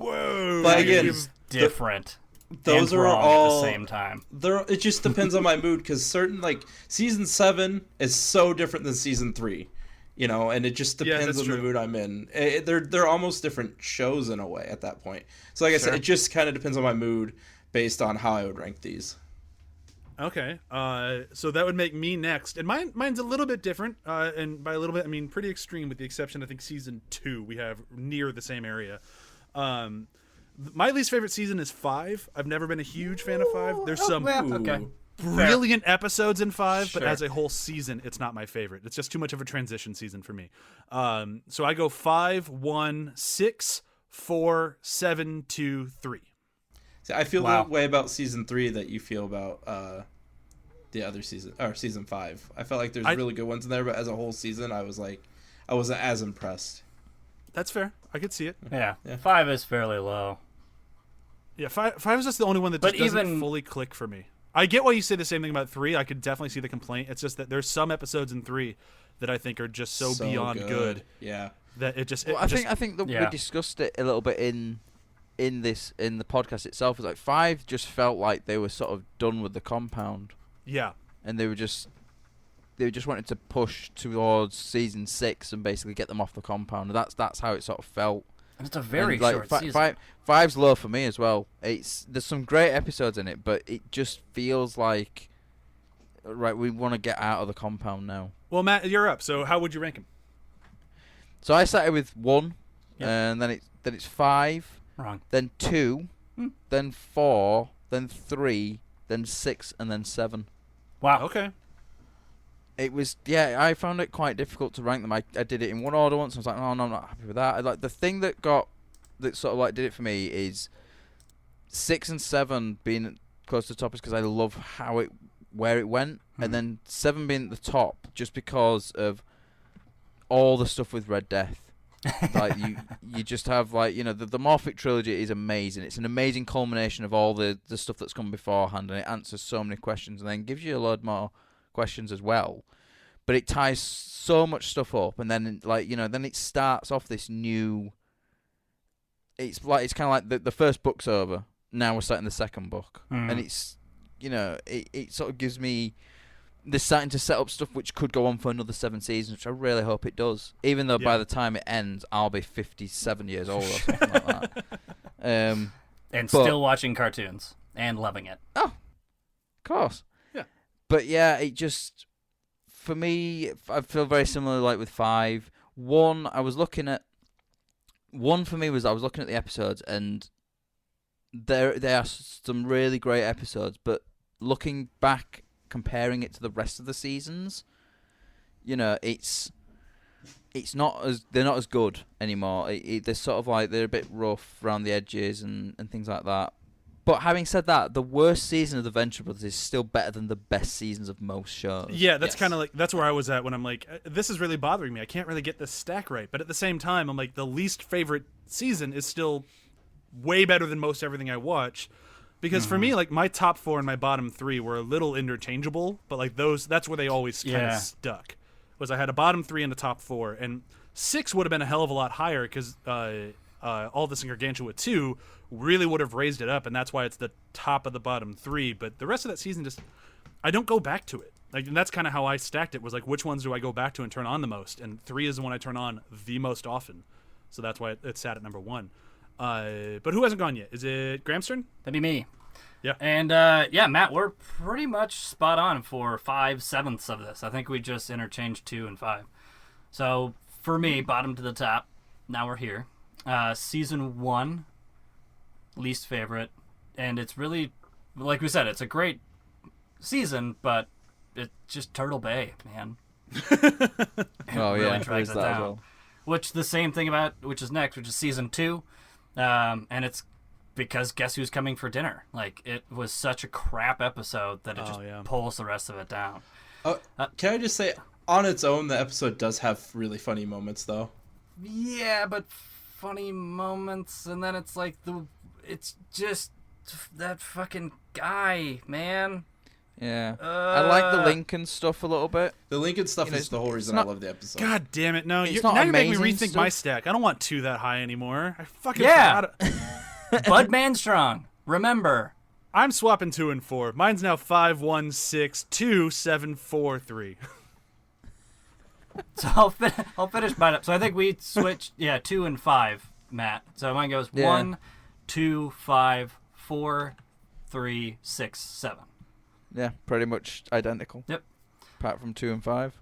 Speaker 4: But again,
Speaker 3: Different.
Speaker 4: those
Speaker 3: and
Speaker 4: are
Speaker 3: wrong
Speaker 4: all
Speaker 3: at the same time.
Speaker 4: It just depends on my mood, because certain, like, season 7 is so different than season 3, you know, and it just depends on the mood I'm in. They're almost different shows in a way at that point. So like I said, it just kind of depends on my mood based on how I would rank these.
Speaker 2: Okay, so that would make me next, and mine's a little bit different, and by a little bit I mean pretty extreme, with the exception I think season 2 we have near the same area. My least favorite season is 5. I've never been a huge fan of 5. There's some brilliant episodes in 5, but as a whole season, it's not my favorite. It's just too much of a transition season for me. So I go 5, 1, 6, 4, 7, 2, 3.
Speaker 4: See, I feel the way about season 3 that you feel about the other season, or season 5. I felt like there's really good ones in there, but as a whole season, I wasn't as impressed.
Speaker 2: That's fair. I could see it.
Speaker 3: Yeah. 5 is fairly low.
Speaker 2: Yeah, 5 is just the only one that just doesn't fully click for me. I get why you say the same thing about 3. I could definitely see the complaint. It's just that there's some episodes in 3 that I think are just so beyond good.
Speaker 4: Yeah.
Speaker 2: That it just.
Speaker 5: I think that we discussed it a little bit in the podcast itself. It's like 5 just felt like they were sort of done with the compound.
Speaker 2: Yeah.
Speaker 5: And they just wanted to push towards season 6 and basically get them off the compound. That's how it sort of felt.
Speaker 3: And it's a very short season.
Speaker 5: 5's low for me as well. There's some great episodes in it, but it just feels like we want to get out of the compound now.
Speaker 2: Well, Matt, you're up. So how would you rank him?
Speaker 5: So I started with 1, and then it's 5,
Speaker 3: wrong,
Speaker 5: then 2, then 4, then 3, then 6, and then 7.
Speaker 3: Wow.
Speaker 2: Okay.
Speaker 5: It was, I found it quite difficult to rank them. I did it in one order once. I was like, oh, no, I'm not happy with that. Like, the thing that sort of like did it for me is 6 and 7 being close to the top is because I love where it went, and then 7 being at the top just because of all the stuff with Red Death. Like you just have, like, you know, the Morphic trilogy is amazing. It's an amazing culmination of all the stuff that's come beforehand, and it answers so many questions and then gives you a load more questions as well, but it ties so much stuff up, and then, like, you know, then it starts off this new. It's kind of like the first book's over. Now we're starting the second book, and it's, you know, it sort of gives me. They're starting to set up stuff which could go on for another 7 seasons, which I really hope it does. Even though by the time it ends, I'll be 57 years old or something like that.
Speaker 3: And still watching cartoons and loving it.
Speaker 5: Oh, of course. But yeah, it just, for me, I feel very similar, like with 5. 1, I was looking at the episodes, and there are some really great episodes, but looking back, comparing it to the rest of the seasons, you know, they're not as good anymore. They're sort of like, they're a bit rough around the edges and things like that. But having said that, the worst season of the Venture Brothers is still better than the best seasons of most shows.
Speaker 2: Yeah, that's kind of like, that's where I was at when I'm like, this is really bothering me. I can't really get this stack right. But at the same time, I'm like, the least favorite season is still way better than most everything I watch. Because for me, like, my top 4 and my bottom 3 were a little interchangeable, but like that's where they always kind of stuck. Was I had a bottom 3 and a top 4, and 6 would have been a hell of a lot higher because All This in Gargantua 2 really would have raised it up, and that's why it's the top of the bottom 3. But the rest of that season, just, I don't go back to it. Like, and that's kind of how I stacked it, was like, which ones do I go back to and turn on the most? And 3 is the one I turn on the most often. So that's why it sat at number 1. But who hasn't gone yet? Is it Graham's turn?
Speaker 3: That'd be me.
Speaker 2: Yeah.
Speaker 3: And, Matt, we're pretty much spot on for 5/7 of this. I think we just interchanged 2 and 5. So, for me, bottom to the top, now we're here. Season 1, least favorite. And it's really, like we said, it's a great season, but it's just Turtle Bay, man. Really drags it down. Well. Which the same thing about, which is next, which is season 2. And it's because guess who's coming for dinner? Like, it was such a crap episode that it just pulls the rest of it down.
Speaker 4: Can I just say, on its own, the episode does have really funny moments, though.
Speaker 3: Yeah, but funny moments, and then it's like it's just that fucking guy, man.
Speaker 5: Yeah. I like the Lincoln stuff a little bit.
Speaker 4: The Lincoln stuff is the whole reason I love the episode.
Speaker 2: God damn it! No,
Speaker 5: It's
Speaker 2: now
Speaker 5: not
Speaker 2: you're making me
Speaker 5: amazing
Speaker 2: rethink my
Speaker 5: stuff.
Speaker 2: stack. I don't want 2 that high anymore. I fucking
Speaker 3: Yeah.
Speaker 2: forgot.
Speaker 3: Bud Manstrong. Remember.
Speaker 2: I'm swapping 2 and 4. Mine's now 5, 1, 6, 2, 7, 4, 3.
Speaker 3: So I'll finish mine up. So I think we switched, 2 and 5, Matt. So mine goes
Speaker 5: Yeah.
Speaker 3: 1, 2, 5, 4, 3, 6, 7.
Speaker 5: Yeah, pretty much identical.
Speaker 3: Yep.
Speaker 5: Apart from 2 and 5.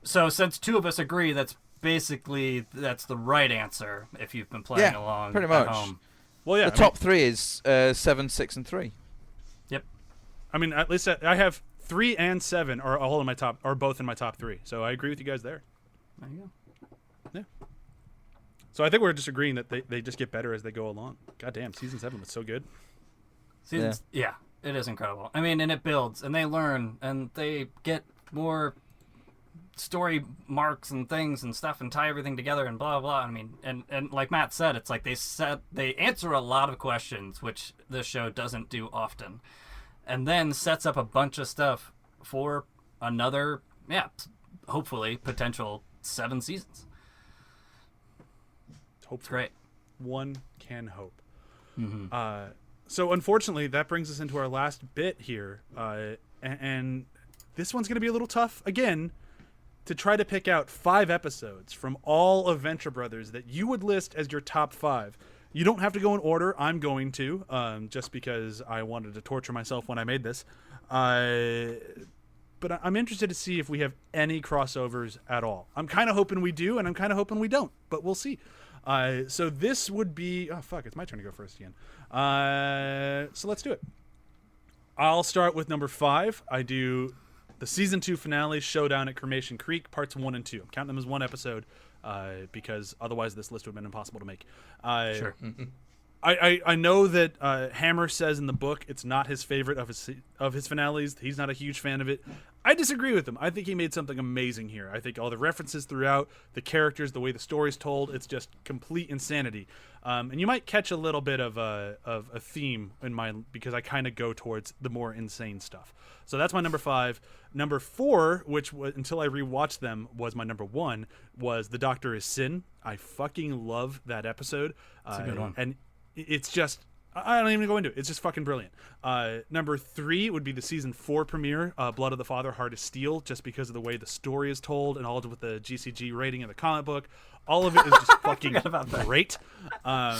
Speaker 3: So since 2 of us agree, that's the right answer if you've been playing along
Speaker 5: pretty
Speaker 3: at
Speaker 5: much.
Speaker 3: home.
Speaker 2: Well, yeah.
Speaker 5: The top 3 is 7, 6, and 3.
Speaker 3: Yep.
Speaker 2: I mean, at least I have 3 and 7 are all in my top, are both in my top 3. So I agree with you guys there.
Speaker 3: There you go.
Speaker 2: So I think we're just agreeing that they just get better as they go along. God damn, season 7 was so good.
Speaker 3: Yeah, it is incredible. I mean, and it builds, and they learn, and they get more story marks and things and stuff, and tie everything together, and blah blah. I mean, and like Matt said, it's like they answer a lot of questions, which this show doesn't do often, and then sets up a bunch of stuff for another, hopefully potential 7 seasons.
Speaker 2: Hopefully.
Speaker 3: Great.
Speaker 2: One can hope.
Speaker 3: Mm-hmm.
Speaker 2: So unfortunately, that brings us into our last bit here, and this one's going to be a little tough again to try to pick out 5 episodes from all of Venture Brothers that you would list as your top 5. You don't have to go in order. I'm going to, just because I wanted to torture myself when I made this. But I'm interested to see if we have any crossovers at all. I'm kind of hoping we do, and I'm kind of hoping we don't, but we'll see. So this would be... Oh, fuck, it's my turn to go first again. So let's do it. I'll start with number 5. I do the Season 2 finale, Showdown at Cremation Creek, Parts 1 and 2. I'm counting them as one episode because otherwise this list would have been impossible to make.
Speaker 3: Sure.
Speaker 2: I know that Hammer says in the book it's not his favorite of his finales. He's not a huge fan of it. I disagree with him. I think he made something amazing here. I think all the references throughout, the characters, the way the story's told, it's just complete insanity. And you might catch a little bit of a theme in mine because I kind of go towards the more insane stuff. So that's my number 5. Number 4, which was, until I rewatched them, was my number 1, was The Doctor Is Sin. I fucking love that episode.
Speaker 3: It's a good one.
Speaker 2: And it's just, I don't even go into it. It's just fucking brilliant. Number 3 would be the season 4 premiere, Blood of the Father, Heart of Steel, just because of the way the story is told and all with the GCG rating of the comic book. All of it is just fucking great.
Speaker 4: I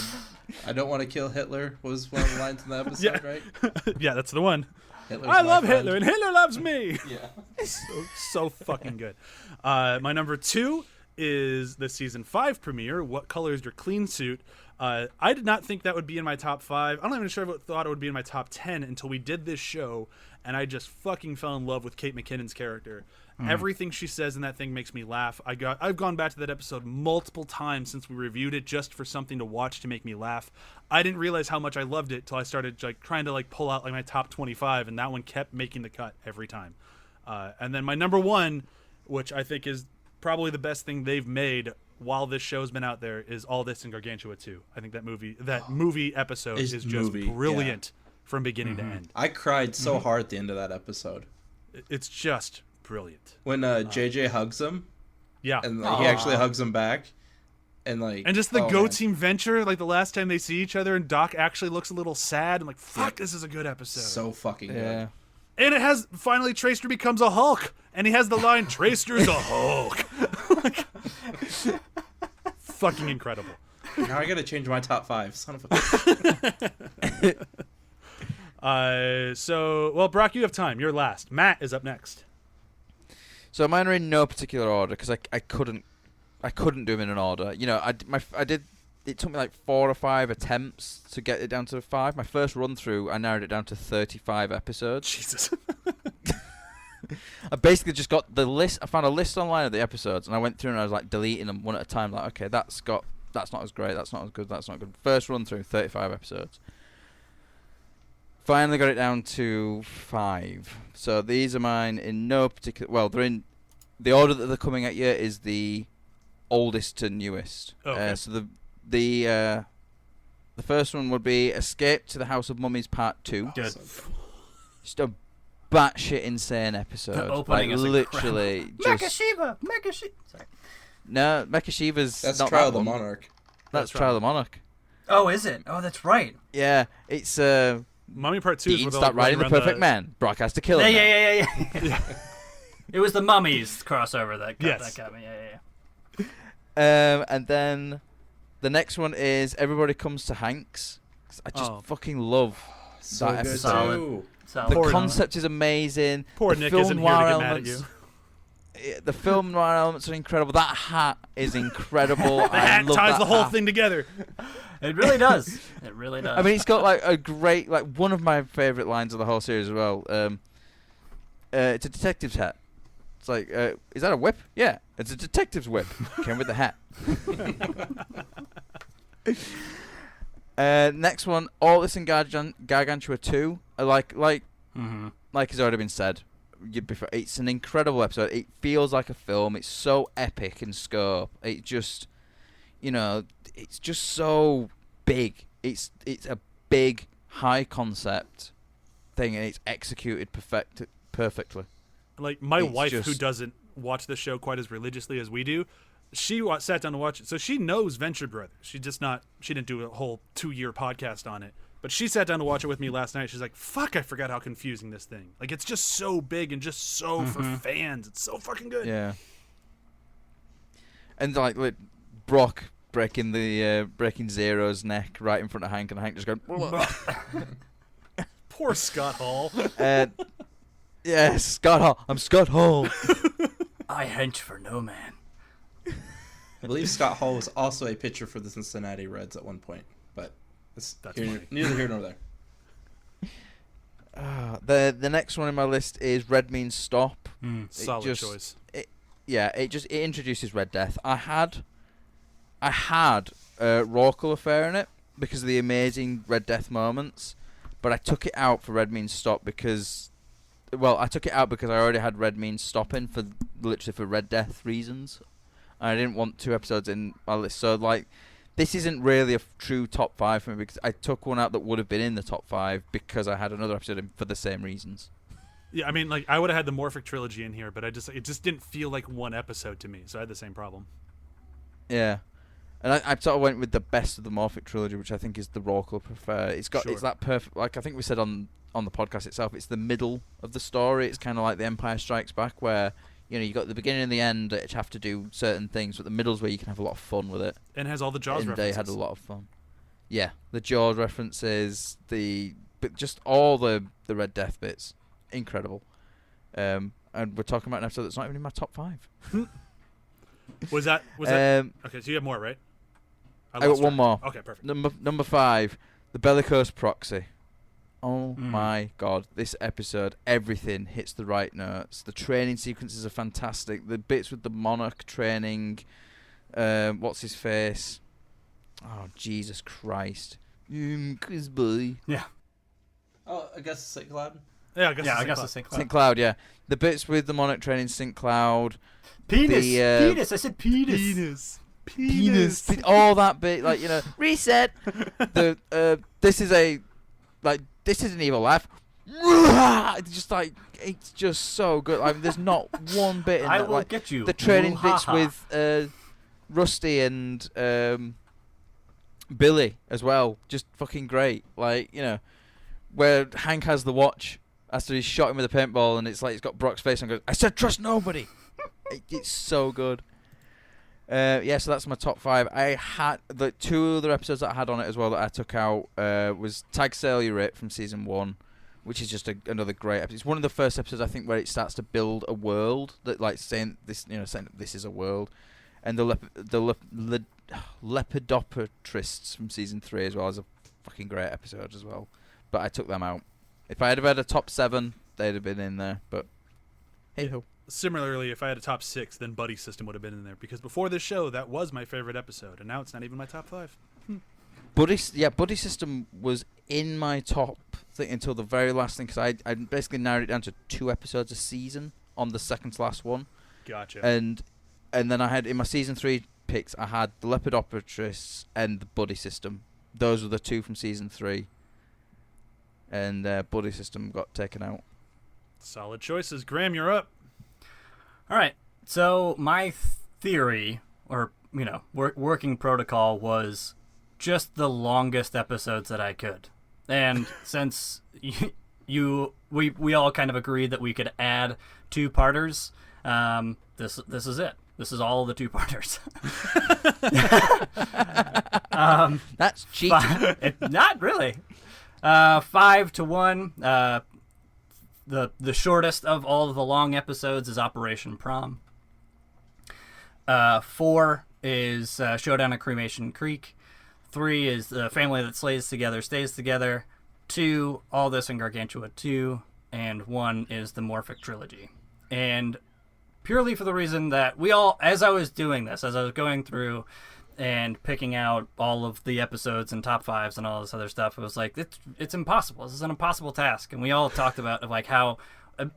Speaker 4: don't want to kill Hitler was one of the lines in the episode, right?
Speaker 2: Yeah, that's the one.
Speaker 4: Hitler's
Speaker 2: I
Speaker 4: my
Speaker 2: love
Speaker 4: friend.
Speaker 2: Hitler and Hitler loves me.
Speaker 4: Yeah.
Speaker 2: So fucking good. My number 2 is the season 5 premiere, What Color Is Your Clean Suit? I did not think that would be in my top 5. I'm not even sure if I thought it would be in my top 10 until we did this show, and I just fucking fell in love with Kate McKinnon's character. Everything she says in that thing makes me laugh. I've gone back to that episode multiple times since we reviewed it just for something to watch to make me laugh. I didn't realize how much I loved it till I started trying to pull out my top 25, and that one kept making the cut every time. And then my number 1, which I think is probably the best thing they've made while this show's been out there, is All This in Gargantua 2. I think that movie episode is just brilliant from beginning to end.
Speaker 4: I cried so hard at the end of that episode.
Speaker 2: It's just brilliant.
Speaker 4: When JJ hugs him,
Speaker 2: Yeah.
Speaker 4: and he actually hugs him back, and
Speaker 2: just the
Speaker 4: oh,
Speaker 2: Go
Speaker 4: man.
Speaker 2: Team Venture, the last time they see each other, and Doc actually looks a little sad. I'm like, fuck, this is a good episode.
Speaker 4: So fucking good.
Speaker 5: Yeah.
Speaker 2: And it has, finally, Tracer becomes a Hulk. And he has the line, Tracer's a Hulk. Fucking incredible.
Speaker 4: Now I gotta change my top 5. Son of a...
Speaker 2: Well, Brok, you have time. You're last. Matt is up next.
Speaker 5: So mine are in no particular order because I couldn't do them in an order. You know, I did. It took me 4 or 5 attempts to get it down to 5. My first run through, I narrowed it down to 35 episodes.
Speaker 2: Jesus.
Speaker 5: I basically just got the list. I found a list online of the episodes, and I went through and I was deleting them one at a time. Okay, that's not as great. That's not as good. That's not good. First run through, 35 episodes. Finally got it down to 5. So these are mine in no particular... Well, they're in... The order that they're coming at you is the oldest to newest.
Speaker 2: Okay.
Speaker 5: So the first one would be Escape to the House of Mummies Part 2.
Speaker 3: Good.
Speaker 5: Just a batshit insane episode.
Speaker 3: The opening is
Speaker 5: literally
Speaker 3: Mecha
Speaker 5: just
Speaker 3: Shiva. Sorry.
Speaker 5: no. Mecha Shiva's
Speaker 4: That's
Speaker 5: not
Speaker 4: Trial
Speaker 5: that
Speaker 4: of the
Speaker 5: one.
Speaker 4: Monarch.
Speaker 5: That's Trial of the Monarch.
Speaker 3: Oh, is it? Oh, that's right.
Speaker 5: Yeah, it's
Speaker 2: Mummy Part 2 is
Speaker 5: Dean
Speaker 2: where they're
Speaker 5: start
Speaker 2: like
Speaker 5: riding the
Speaker 2: running around
Speaker 5: perfect man. Brok has to kill him.
Speaker 3: Yeah. It was the Mummies crossover that got me. Yeah.
Speaker 5: And then the next one is Everybody Comes to Hanks. I just fucking love
Speaker 4: So
Speaker 5: that
Speaker 4: good
Speaker 5: episode.
Speaker 4: too.
Speaker 3: Solid.
Speaker 5: The
Speaker 2: Poor
Speaker 5: concept is amazing.
Speaker 2: Poor
Speaker 5: the
Speaker 2: Nick
Speaker 5: film
Speaker 2: isn't here to
Speaker 5: noir
Speaker 2: get mad at
Speaker 5: elements,
Speaker 2: you.
Speaker 5: The film noir elements are incredible. That hat is incredible.
Speaker 2: The hat
Speaker 5: love
Speaker 2: ties
Speaker 5: that
Speaker 2: the whole
Speaker 5: hat.
Speaker 2: thing together.
Speaker 3: It really does. It really does.
Speaker 5: I mean, it's got like a great, like one of my favorite lines of the whole series as well. It's a detective's hat. It's like, is that a whip? Yeah, it's a detective's whip. Came with the hat. Next one, All This and Gargantua 2. Like has already been said. It's an incredible episode. It feels like a film. It's so epic in scope. It just, it's just so big. It's a big, high concept thing, and it's executed perfectly.
Speaker 2: Like my
Speaker 5: It's
Speaker 2: wife, who
Speaker 5: just-
Speaker 2: doesn't watch the show quite as religiously as we do, she sat down to watch it. So she knows Venture Brothers. She didn't do a whole 2-year podcast on it. But she sat down to watch it with me last night. She's like, fuck, I forgot how confusing this thing. Like, it's just so big and just so for fans. It's so fucking good.
Speaker 5: Yeah. And like Brok breaking Zero's neck right in front of Hank, and Hank just going.
Speaker 2: Poor Scott Hall.
Speaker 5: Yeah, Scott Hall. I'm Scott Hall.
Speaker 3: I hench for no man.
Speaker 4: I believe Scott Hall was also a pitcher for the Cincinnati Reds at one point, but that's neither here nor there.
Speaker 5: The next one in my list is Red Means Stop.
Speaker 2: Solid choice.
Speaker 5: It introduces Red Death. I had a Rorqual affair in it because of the amazing Red Death moments, but I took it out for Red Means Stop because I already had Red Means Stop in for Red Death reasons. I didn't want 2 episodes in my list, so like this isn't really a true top 5 for me because I took one out that would have been in the top 5 because I had another episode in for the same reasons.
Speaker 2: Yeah, I mean, like I would have had the Morphic trilogy in here, but it just didn't feel like one episode to me, so I had the same problem.
Speaker 5: Yeah, and I sort of went with the best of the Morphic trilogy, which I think is the Rorqual prefer. It's that perfect. Like I think we said on the podcast itself, it's the middle of the story. It's kind of like The Empire Strikes Back, where you got the beginning and the end that have to do certain things, but the middle's where you can have a lot of fun with it.
Speaker 2: And it has all the Jaws
Speaker 5: and
Speaker 2: references.
Speaker 5: They had a lot of fun. Yeah, the Jaws references, but just all the Red Death bits, incredible. And we're talking about an episode that's not even in my top 5.
Speaker 2: Was that? Okay, so you have more, right?
Speaker 5: I got one more.
Speaker 2: Okay, perfect.
Speaker 5: Number 5, the Bellicose Proxy. Oh my god, this episode, everything hits the right notes. The training sequences are fantastic. The bits with the Monarch training, what's his face? Oh, Jesus Christ. Chris boy.
Speaker 3: Yeah.
Speaker 4: Oh, I guess St. Cloud.
Speaker 2: Yeah, I guess
Speaker 3: it's St. Cloud.
Speaker 5: St. Cloud, yeah. The bits with the Monarch training St. Cloud.
Speaker 3: Penis.
Speaker 5: The,
Speaker 3: Penis. I said penis.
Speaker 2: Penis.
Speaker 5: All that bit, like, reset. This is an evil laugh. It's just like, it's just so good. I mean, there's not one bit in
Speaker 3: I
Speaker 5: that.
Speaker 3: will
Speaker 5: Like,
Speaker 3: get you.
Speaker 5: the training bits
Speaker 3: Ooh-ha-ha.
Speaker 5: with Rusty and Billy as well, just fucking great. Like, where Hank has the watch after he's shot him with a paintball, and it's like it's got Brock's face and goes, "I said trust nobody." It's so good. So that's my top 5. I had the 2 other episodes that I had on it as well that I took out. Was Tag Sail Your It from season 1, which is just another great episode. It's one of the first episodes I think where it starts to build a world that, like, saying this is a world, and the Lepidopatrists from season 3 as well is a fucking great episode as well. But I took them out. If I had had a top 7, they'd have been in there. But hey ho.
Speaker 2: Similarly, if I had a top 6, then Buddy System would have been in there because before this show, that was my favorite episode, and now it's not even my top 5.
Speaker 5: Buddy System was in my top thing until the very last thing because I basically narrowed it down to 2 episodes a season on the second to last one.
Speaker 2: Gotcha.
Speaker 5: And then I had in my season 3 picks, I had the Lepidopatrists and the Buddy System. Those were the 2 from season 3. And Buddy System got taken out.
Speaker 2: Solid choices. Graham, you're up.
Speaker 3: All right. So my theory, or working protocol, was just the longest episodes that I could. And since we all kind of agreed that we could add 2-parters, this is it. This is all the 2-parters.
Speaker 5: That's cheating.
Speaker 3: Not really. 5-1. The shortest of all of the long episodes is Operation Prom. 4 is Showdown at Cremation Creek. 3 is The Family That Slays Together Stays Together. 2, All This in Gargantua 2. And 1 is the Morphic Trilogy. And purely for the reason that as I was doing this, as I was going through and picking out all of the episodes and top 5s and all this other stuff, it was like, it's impossible. This is an impossible task. And we all talked about like how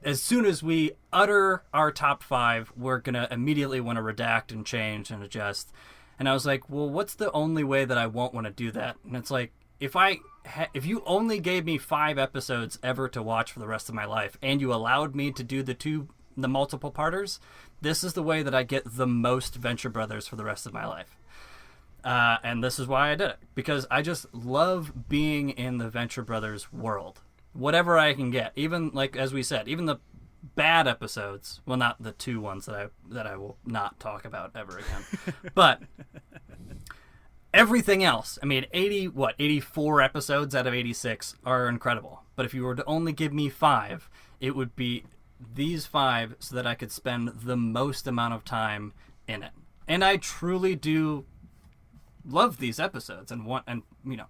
Speaker 3: as soon as we utter our top 5, we're going to immediately want to redact and change and adjust. And I was like, well, what's the only way that I won't want to do that? And it's like, if you only gave me 5 episodes ever to watch for the rest of my life, and you allowed me to do the multiple parters, this is the way that I get the most Venture Brothers for the rest of my life. And this is why I did it, because I just love being in the Venture Brothers world. Whatever I can get, even like as we said, even the bad episodes. Well, not the 2 ones that I will not talk about ever again, but everything else. I mean, 84 episodes out of 86 are incredible. But if you were to only give me 5, it would be these 5 so that I could spend the most amount of time in it. And I truly do love these episodes. And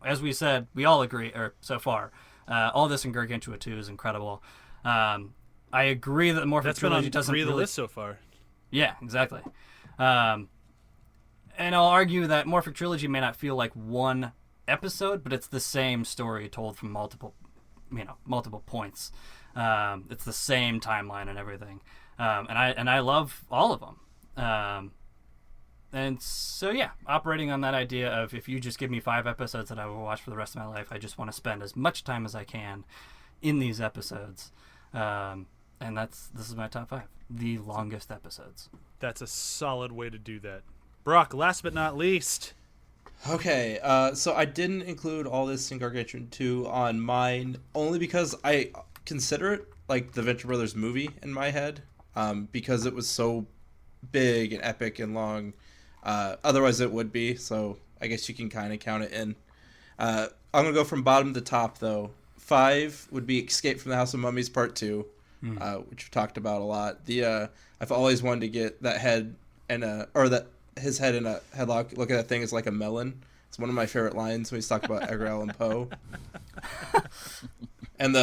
Speaker 3: as we said, we all agree, or so far, All This in Gargantua 2 is incredible. I agree that the Morphic Trilogy doesn't really...
Speaker 2: That's been on 3 of the list so far.
Speaker 3: Yeah, exactly. And I'll argue that Morphic Trilogy may not feel like one episode, but it's the same story told from multiple points. It's the same timeline and everything. And I love all of them. And so, yeah, operating on that idea of if you just give me 5 episodes that I will watch for the rest of my life, I just want to spend as much time as I can in these episodes. And this is my top 5, the longest episodes.
Speaker 2: That's a solid way to do that. Brok, last but not least.
Speaker 4: Okay, so I didn't include All This in Gargantua 2 on mine only because I consider it like the Venture Brothers movie in my head, because it was so big and epic and long. Otherwise it would be, so I guess you can kind of count it in. I'm going to go from bottom to top, though. 5 would be Escape from the House of Mummies Part 2, which we've talked about a lot. I've always wanted to get that head his head in a headlock. Look at that thing, it's like a melon. It's one of my favorite lines when he's talking about Edgar Allan Poe. And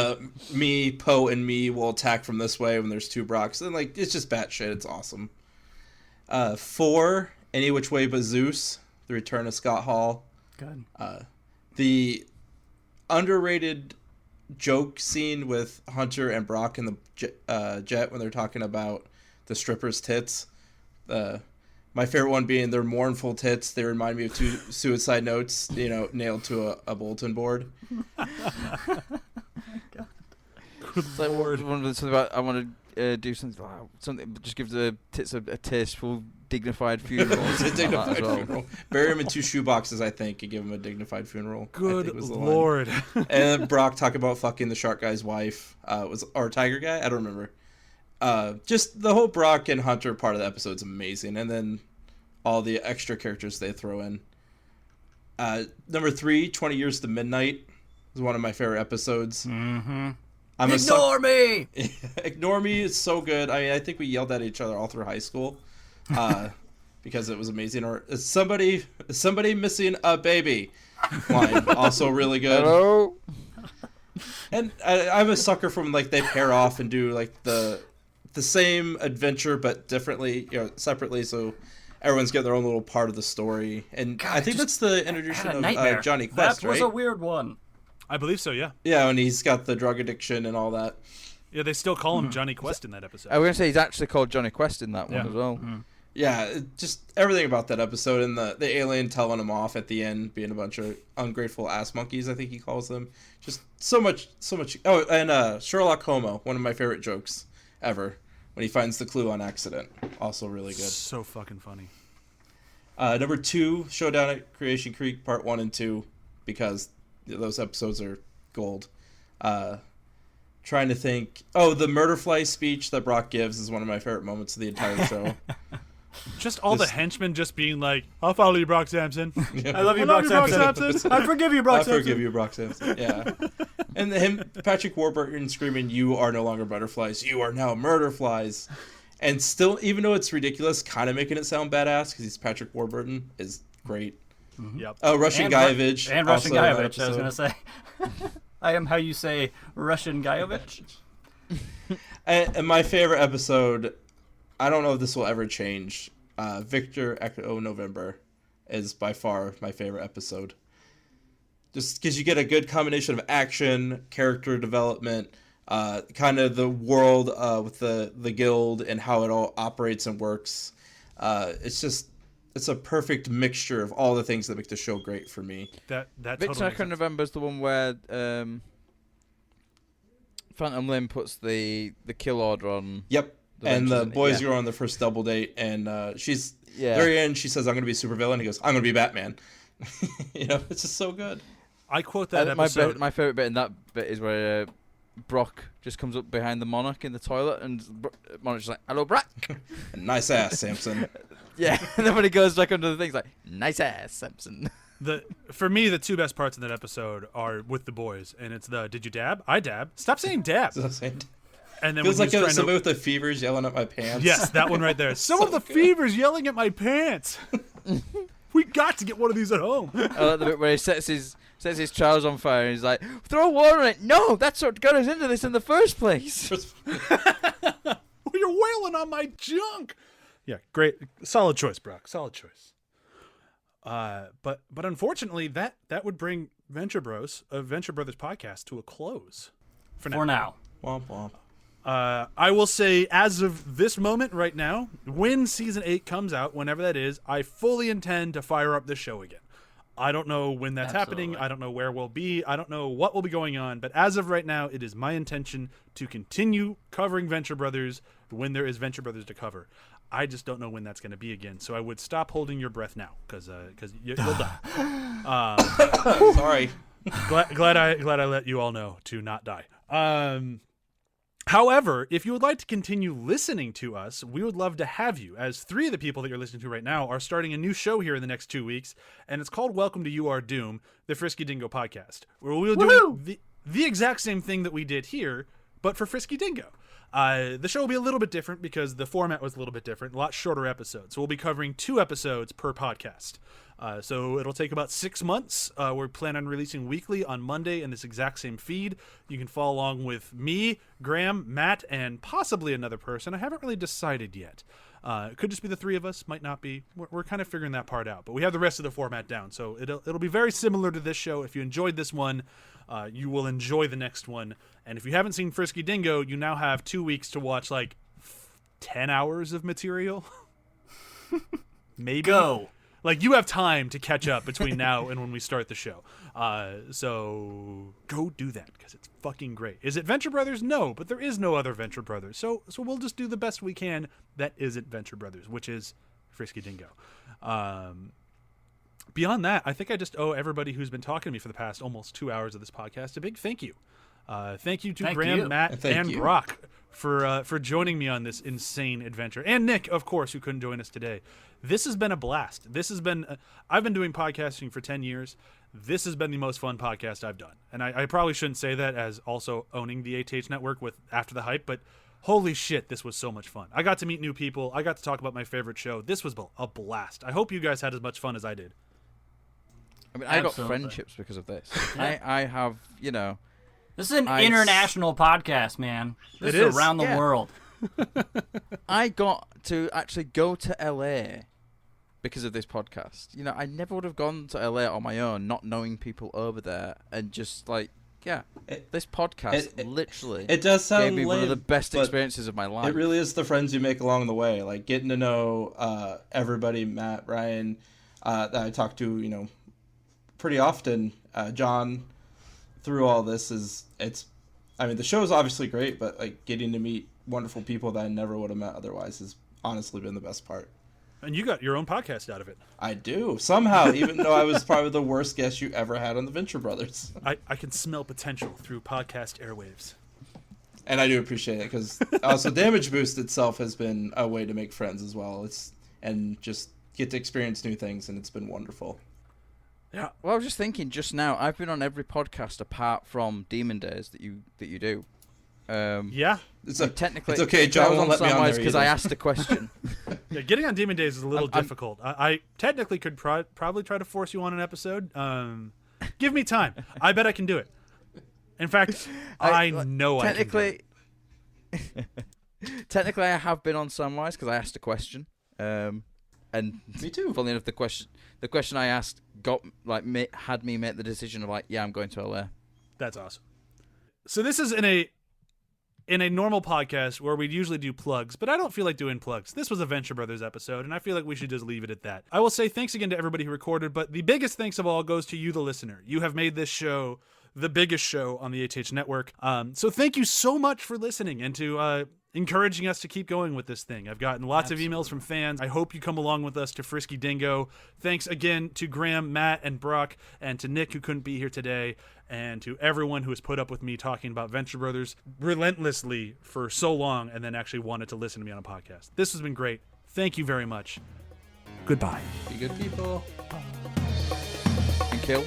Speaker 4: Poe and me will attack from this way when there's 2 Broks. And it's just batshit. It's awesome. 4, Any Which Way But Zeus, The Return of Scott Hall.
Speaker 3: Good.
Speaker 4: The underrated joke scene with Hunter and Brok in the jet when they're talking about the stripper's tits. My favorite one being their mournful tits. They remind me of 2 suicide notes, nailed to a bulletin board.
Speaker 2: Good Lord.
Speaker 5: I want to do something. Just give the tits a tasteful, dignified funeral.
Speaker 4: It's a dignified funeral. Bury him in 2 shoeboxes, I think, and give him a dignified funeral.
Speaker 2: Good Lord.
Speaker 4: And then Brok talk about fucking the shark guy's wife. Or tiger guy? I don't remember. Just the whole Brok and Hunter part of the episode is amazing, and then all the extra characters they throw in. Number 3, 20 Years to Midnight is one of my favorite episodes.
Speaker 3: Mm-hmm.
Speaker 4: Ignore me! Ignore Me is so good. I think we yelled at each other all through high school because it was amazing. Or is somebody missing a baby? Line, also really good.
Speaker 5: Hello?
Speaker 4: And I'm a sucker from they pair off and do the same adventure but differently, separately, so everyone's getting their own little part of the story. And God, I think that's the introduction of Johnny Quest,
Speaker 3: right? That was a weird one.
Speaker 2: I believe so, yeah.
Speaker 4: Yeah, and he's got the drug addiction and all that.
Speaker 2: Yeah, they still call him Johnny Quest in that episode.
Speaker 5: I was going to say he's actually called Johnny Quest in that one as well.
Speaker 4: Yeah, just everything about that episode, and the alien telling him off at the end, being a bunch of ungrateful ass monkeys, I think he calls them. Just so much. Oh, and Sherlock Homo, one of my favorite jokes ever, when he finds the clue on accident. Also really good.
Speaker 2: So fucking funny.
Speaker 4: Number 2, Showdown at Creation Creek, part 1 and 2, because those episodes are gold. Trying to think. Oh, the Murderfly speech that Brok gives is one of my favorite moments of the entire show.
Speaker 2: Just all the henchmen just being like, I'll follow you, Brock Sampson.
Speaker 4: Yeah.
Speaker 3: I love you, Brock Sampson. I forgive you, Brock Sampson.
Speaker 4: I forgive you, Brock Sampson. Yeah. And him, Patrick Warburton screaming, "You are no longer butterflies. You are now murderflies." And still, even though it's ridiculous, kind of making it sound badass because he's Patrick Warburton is great.
Speaker 2: Mm-hmm. Yep.
Speaker 4: Oh, Russian Guyevich.
Speaker 3: And Russian Guyevich, I was going to say. I am how you say Russian Guyevich.
Speaker 4: And my favorite episode, I don't know if this will ever change. Victor Echo November is by far my favorite episode. Just because you get a good combination of action, character development, kind of the world with the guild and how it all operates and works. It's a perfect mixture of all the things that make the show great for me.
Speaker 2: That
Speaker 5: Victor
Speaker 2: totally
Speaker 5: Echo November is the one where Phantom Limb puts the kill order on.
Speaker 4: Yep. And the boys go on the first double date, and very end, she says, "I'm going to be a supervillain." He goes, "I'm going to be Batman." It's just so good.
Speaker 2: I quote that episode.
Speaker 5: My favorite bit in that bit is where Brok just comes up behind the Monarch in the toilet, and Monarch's like, "Hello, Brok."
Speaker 4: Nice ass, Samson.
Speaker 5: Yeah, and then when he goes back under the thing, he's like, "Nice ass, Samson."
Speaker 2: For me, the two best parts in that episode are with the boys, and it's the "Did you dab? I dab. Stop saying dab." And then
Speaker 4: feels like somebody with the fevers yelling at my pants.
Speaker 2: Yes, that one right there. Some of the fevers yelling at my pants. We got to get one of these at home.
Speaker 5: I like the bit where he sets his trousers on fire and he's like, "Throw water on it." No, that's what got us into this in the first place.
Speaker 2: You're wailing on my junk. Yeah, great, solid choice, Brok. Solid choice. But unfortunately, that would bring Venture Brothers podcast to a close. For
Speaker 3: now.
Speaker 4: Womp womp.
Speaker 2: I will say, as of this moment right now, when season 8 comes out, whenever that is, I fully intend to fire up the show again. I don't know when that's happening. I don't know where we'll be. I don't know what will be going on. But as of right now, it is my intention to continue covering Venture Brothers when there is Venture Brothers to cover. I just don't know when that's going to be again. So I would stop holding your breath now, because you'll die.
Speaker 4: Sorry.
Speaker 2: Glad I let you all know to not die. However, if you would like to continue listening to us, we would love to have you, as 3 of the people that you're listening to right now are starting a new show here in the next 2 weeks, and it's called Welcome to You Are Doom, the Frisky Dingo podcast, where we'll do the exact same thing that we did here, but for Frisky Dingo. The show will be a little bit different because the format was a little bit different, a lot shorter episodes. So we'll be covering 2 episodes per podcast. So it'll take about 6 months. We plan on releasing weekly on Monday in this exact same feed. You can follow along with me, Graham, Matt, and possibly another person. I haven't really decided yet. It could just be the 3 of us, might not be. We're kind of figuring that part out. But we have the rest of the format down. So it'll be very similar to this show. If you enjoyed this one, you will enjoy the next one. And if you haven't seen Frisky Dingo, you now have 2 weeks to watch like 10 hours of material. Maybe.
Speaker 3: Go.
Speaker 2: Like, you have time to catch up between now and when we start the show. So go do that, because it's fucking great. Is it Venture Brothers? No, but there is no other Venture Brothers. So we'll just do the best we can that isn't Venture Brothers, which is Frisky Dingo. Beyond that, I think I just owe everybody who's been talking to me for the past almost 2 hours of this podcast a big thank you. Thank you to Graham, Matt, and Brok for joining me on this insane adventure. And Nick, of course, who couldn't join us today. This has been a blast. I've been doing podcasting for 10 years. This has been the most fun podcast I've done. And I probably shouldn't say that as also owning the ATH network with After the Hype, but holy shit, this was so much fun. I got to meet new people. I got to talk about my favorite show. This was a blast. I hope you guys had as much fun as I did.
Speaker 5: I mean, I got friendships because of this. I have,
Speaker 3: This is an international podcast, man. This is around the world.
Speaker 5: I got to actually go to LA because of this podcast. I never would have gone to LA on my own, not knowing people over there, and just like yeah, this podcast literally
Speaker 4: it does sound
Speaker 5: gave me one of
Speaker 4: lame,
Speaker 5: the best
Speaker 4: but
Speaker 5: experiences of my life.
Speaker 4: It really is the friends you make along the way, like getting to know everybody, Matt, Bryan, that I talk to, pretty often. John, through all this the show is obviously great, but like getting to meet wonderful people that I never would have met otherwise has honestly been the best part.
Speaker 2: And you got your own podcast out of it.
Speaker 4: I do, somehow, even though I was probably the worst guest you ever had on the Venture Brothers.
Speaker 2: I can smell potential through podcast airwaves.
Speaker 4: And I do appreciate it, because also Damage Boost itself has been a way to make friends as well. And just get to experience new things, and it's been wonderful.
Speaker 5: Yeah. Well, I was just thinking just now, I've been on every podcast apart from Demon Days that you do.
Speaker 2: Yeah.
Speaker 4: Technically, it's okay, John.
Speaker 5: I
Speaker 4: Won't
Speaker 5: was
Speaker 4: let me on there
Speaker 5: because I asked a question.
Speaker 2: Yeah, getting on Demon Days is a little difficult. I technically could probably try to force you on an episode. Give me time. I bet I can do it. In fact, I know I can do it.
Speaker 5: Technically, I have been on Samwise because I asked a question. And
Speaker 4: me too.
Speaker 5: Funnily enough, the question I asked had me make the decision of I'm going to LA.
Speaker 2: That's awesome. So this is in a normal podcast where we'd usually do plugs, but I don't feel like doing plugs. This was a Venture Brothers episode, and I feel like we should just leave it at that. I will say thanks again to everybody who recorded, but the biggest thanks of all goes to you, the listener. You have made this show the biggest show on the HH Network. So thank you so much for listening and to encouraging us to keep going with this thing. I've gotten lots of emails from fans. I hope you come along with us to Frisky Dingo. Thanks again to Graham, Matt, and Brok, and to Nick, who couldn't be here today, and to everyone who has put up with me talking about Venture Brothers relentlessly for so long and then actually wanted to listen to me on a podcast. This has been great. Thank you very much. Goodbye.
Speaker 5: Be good people. And kill.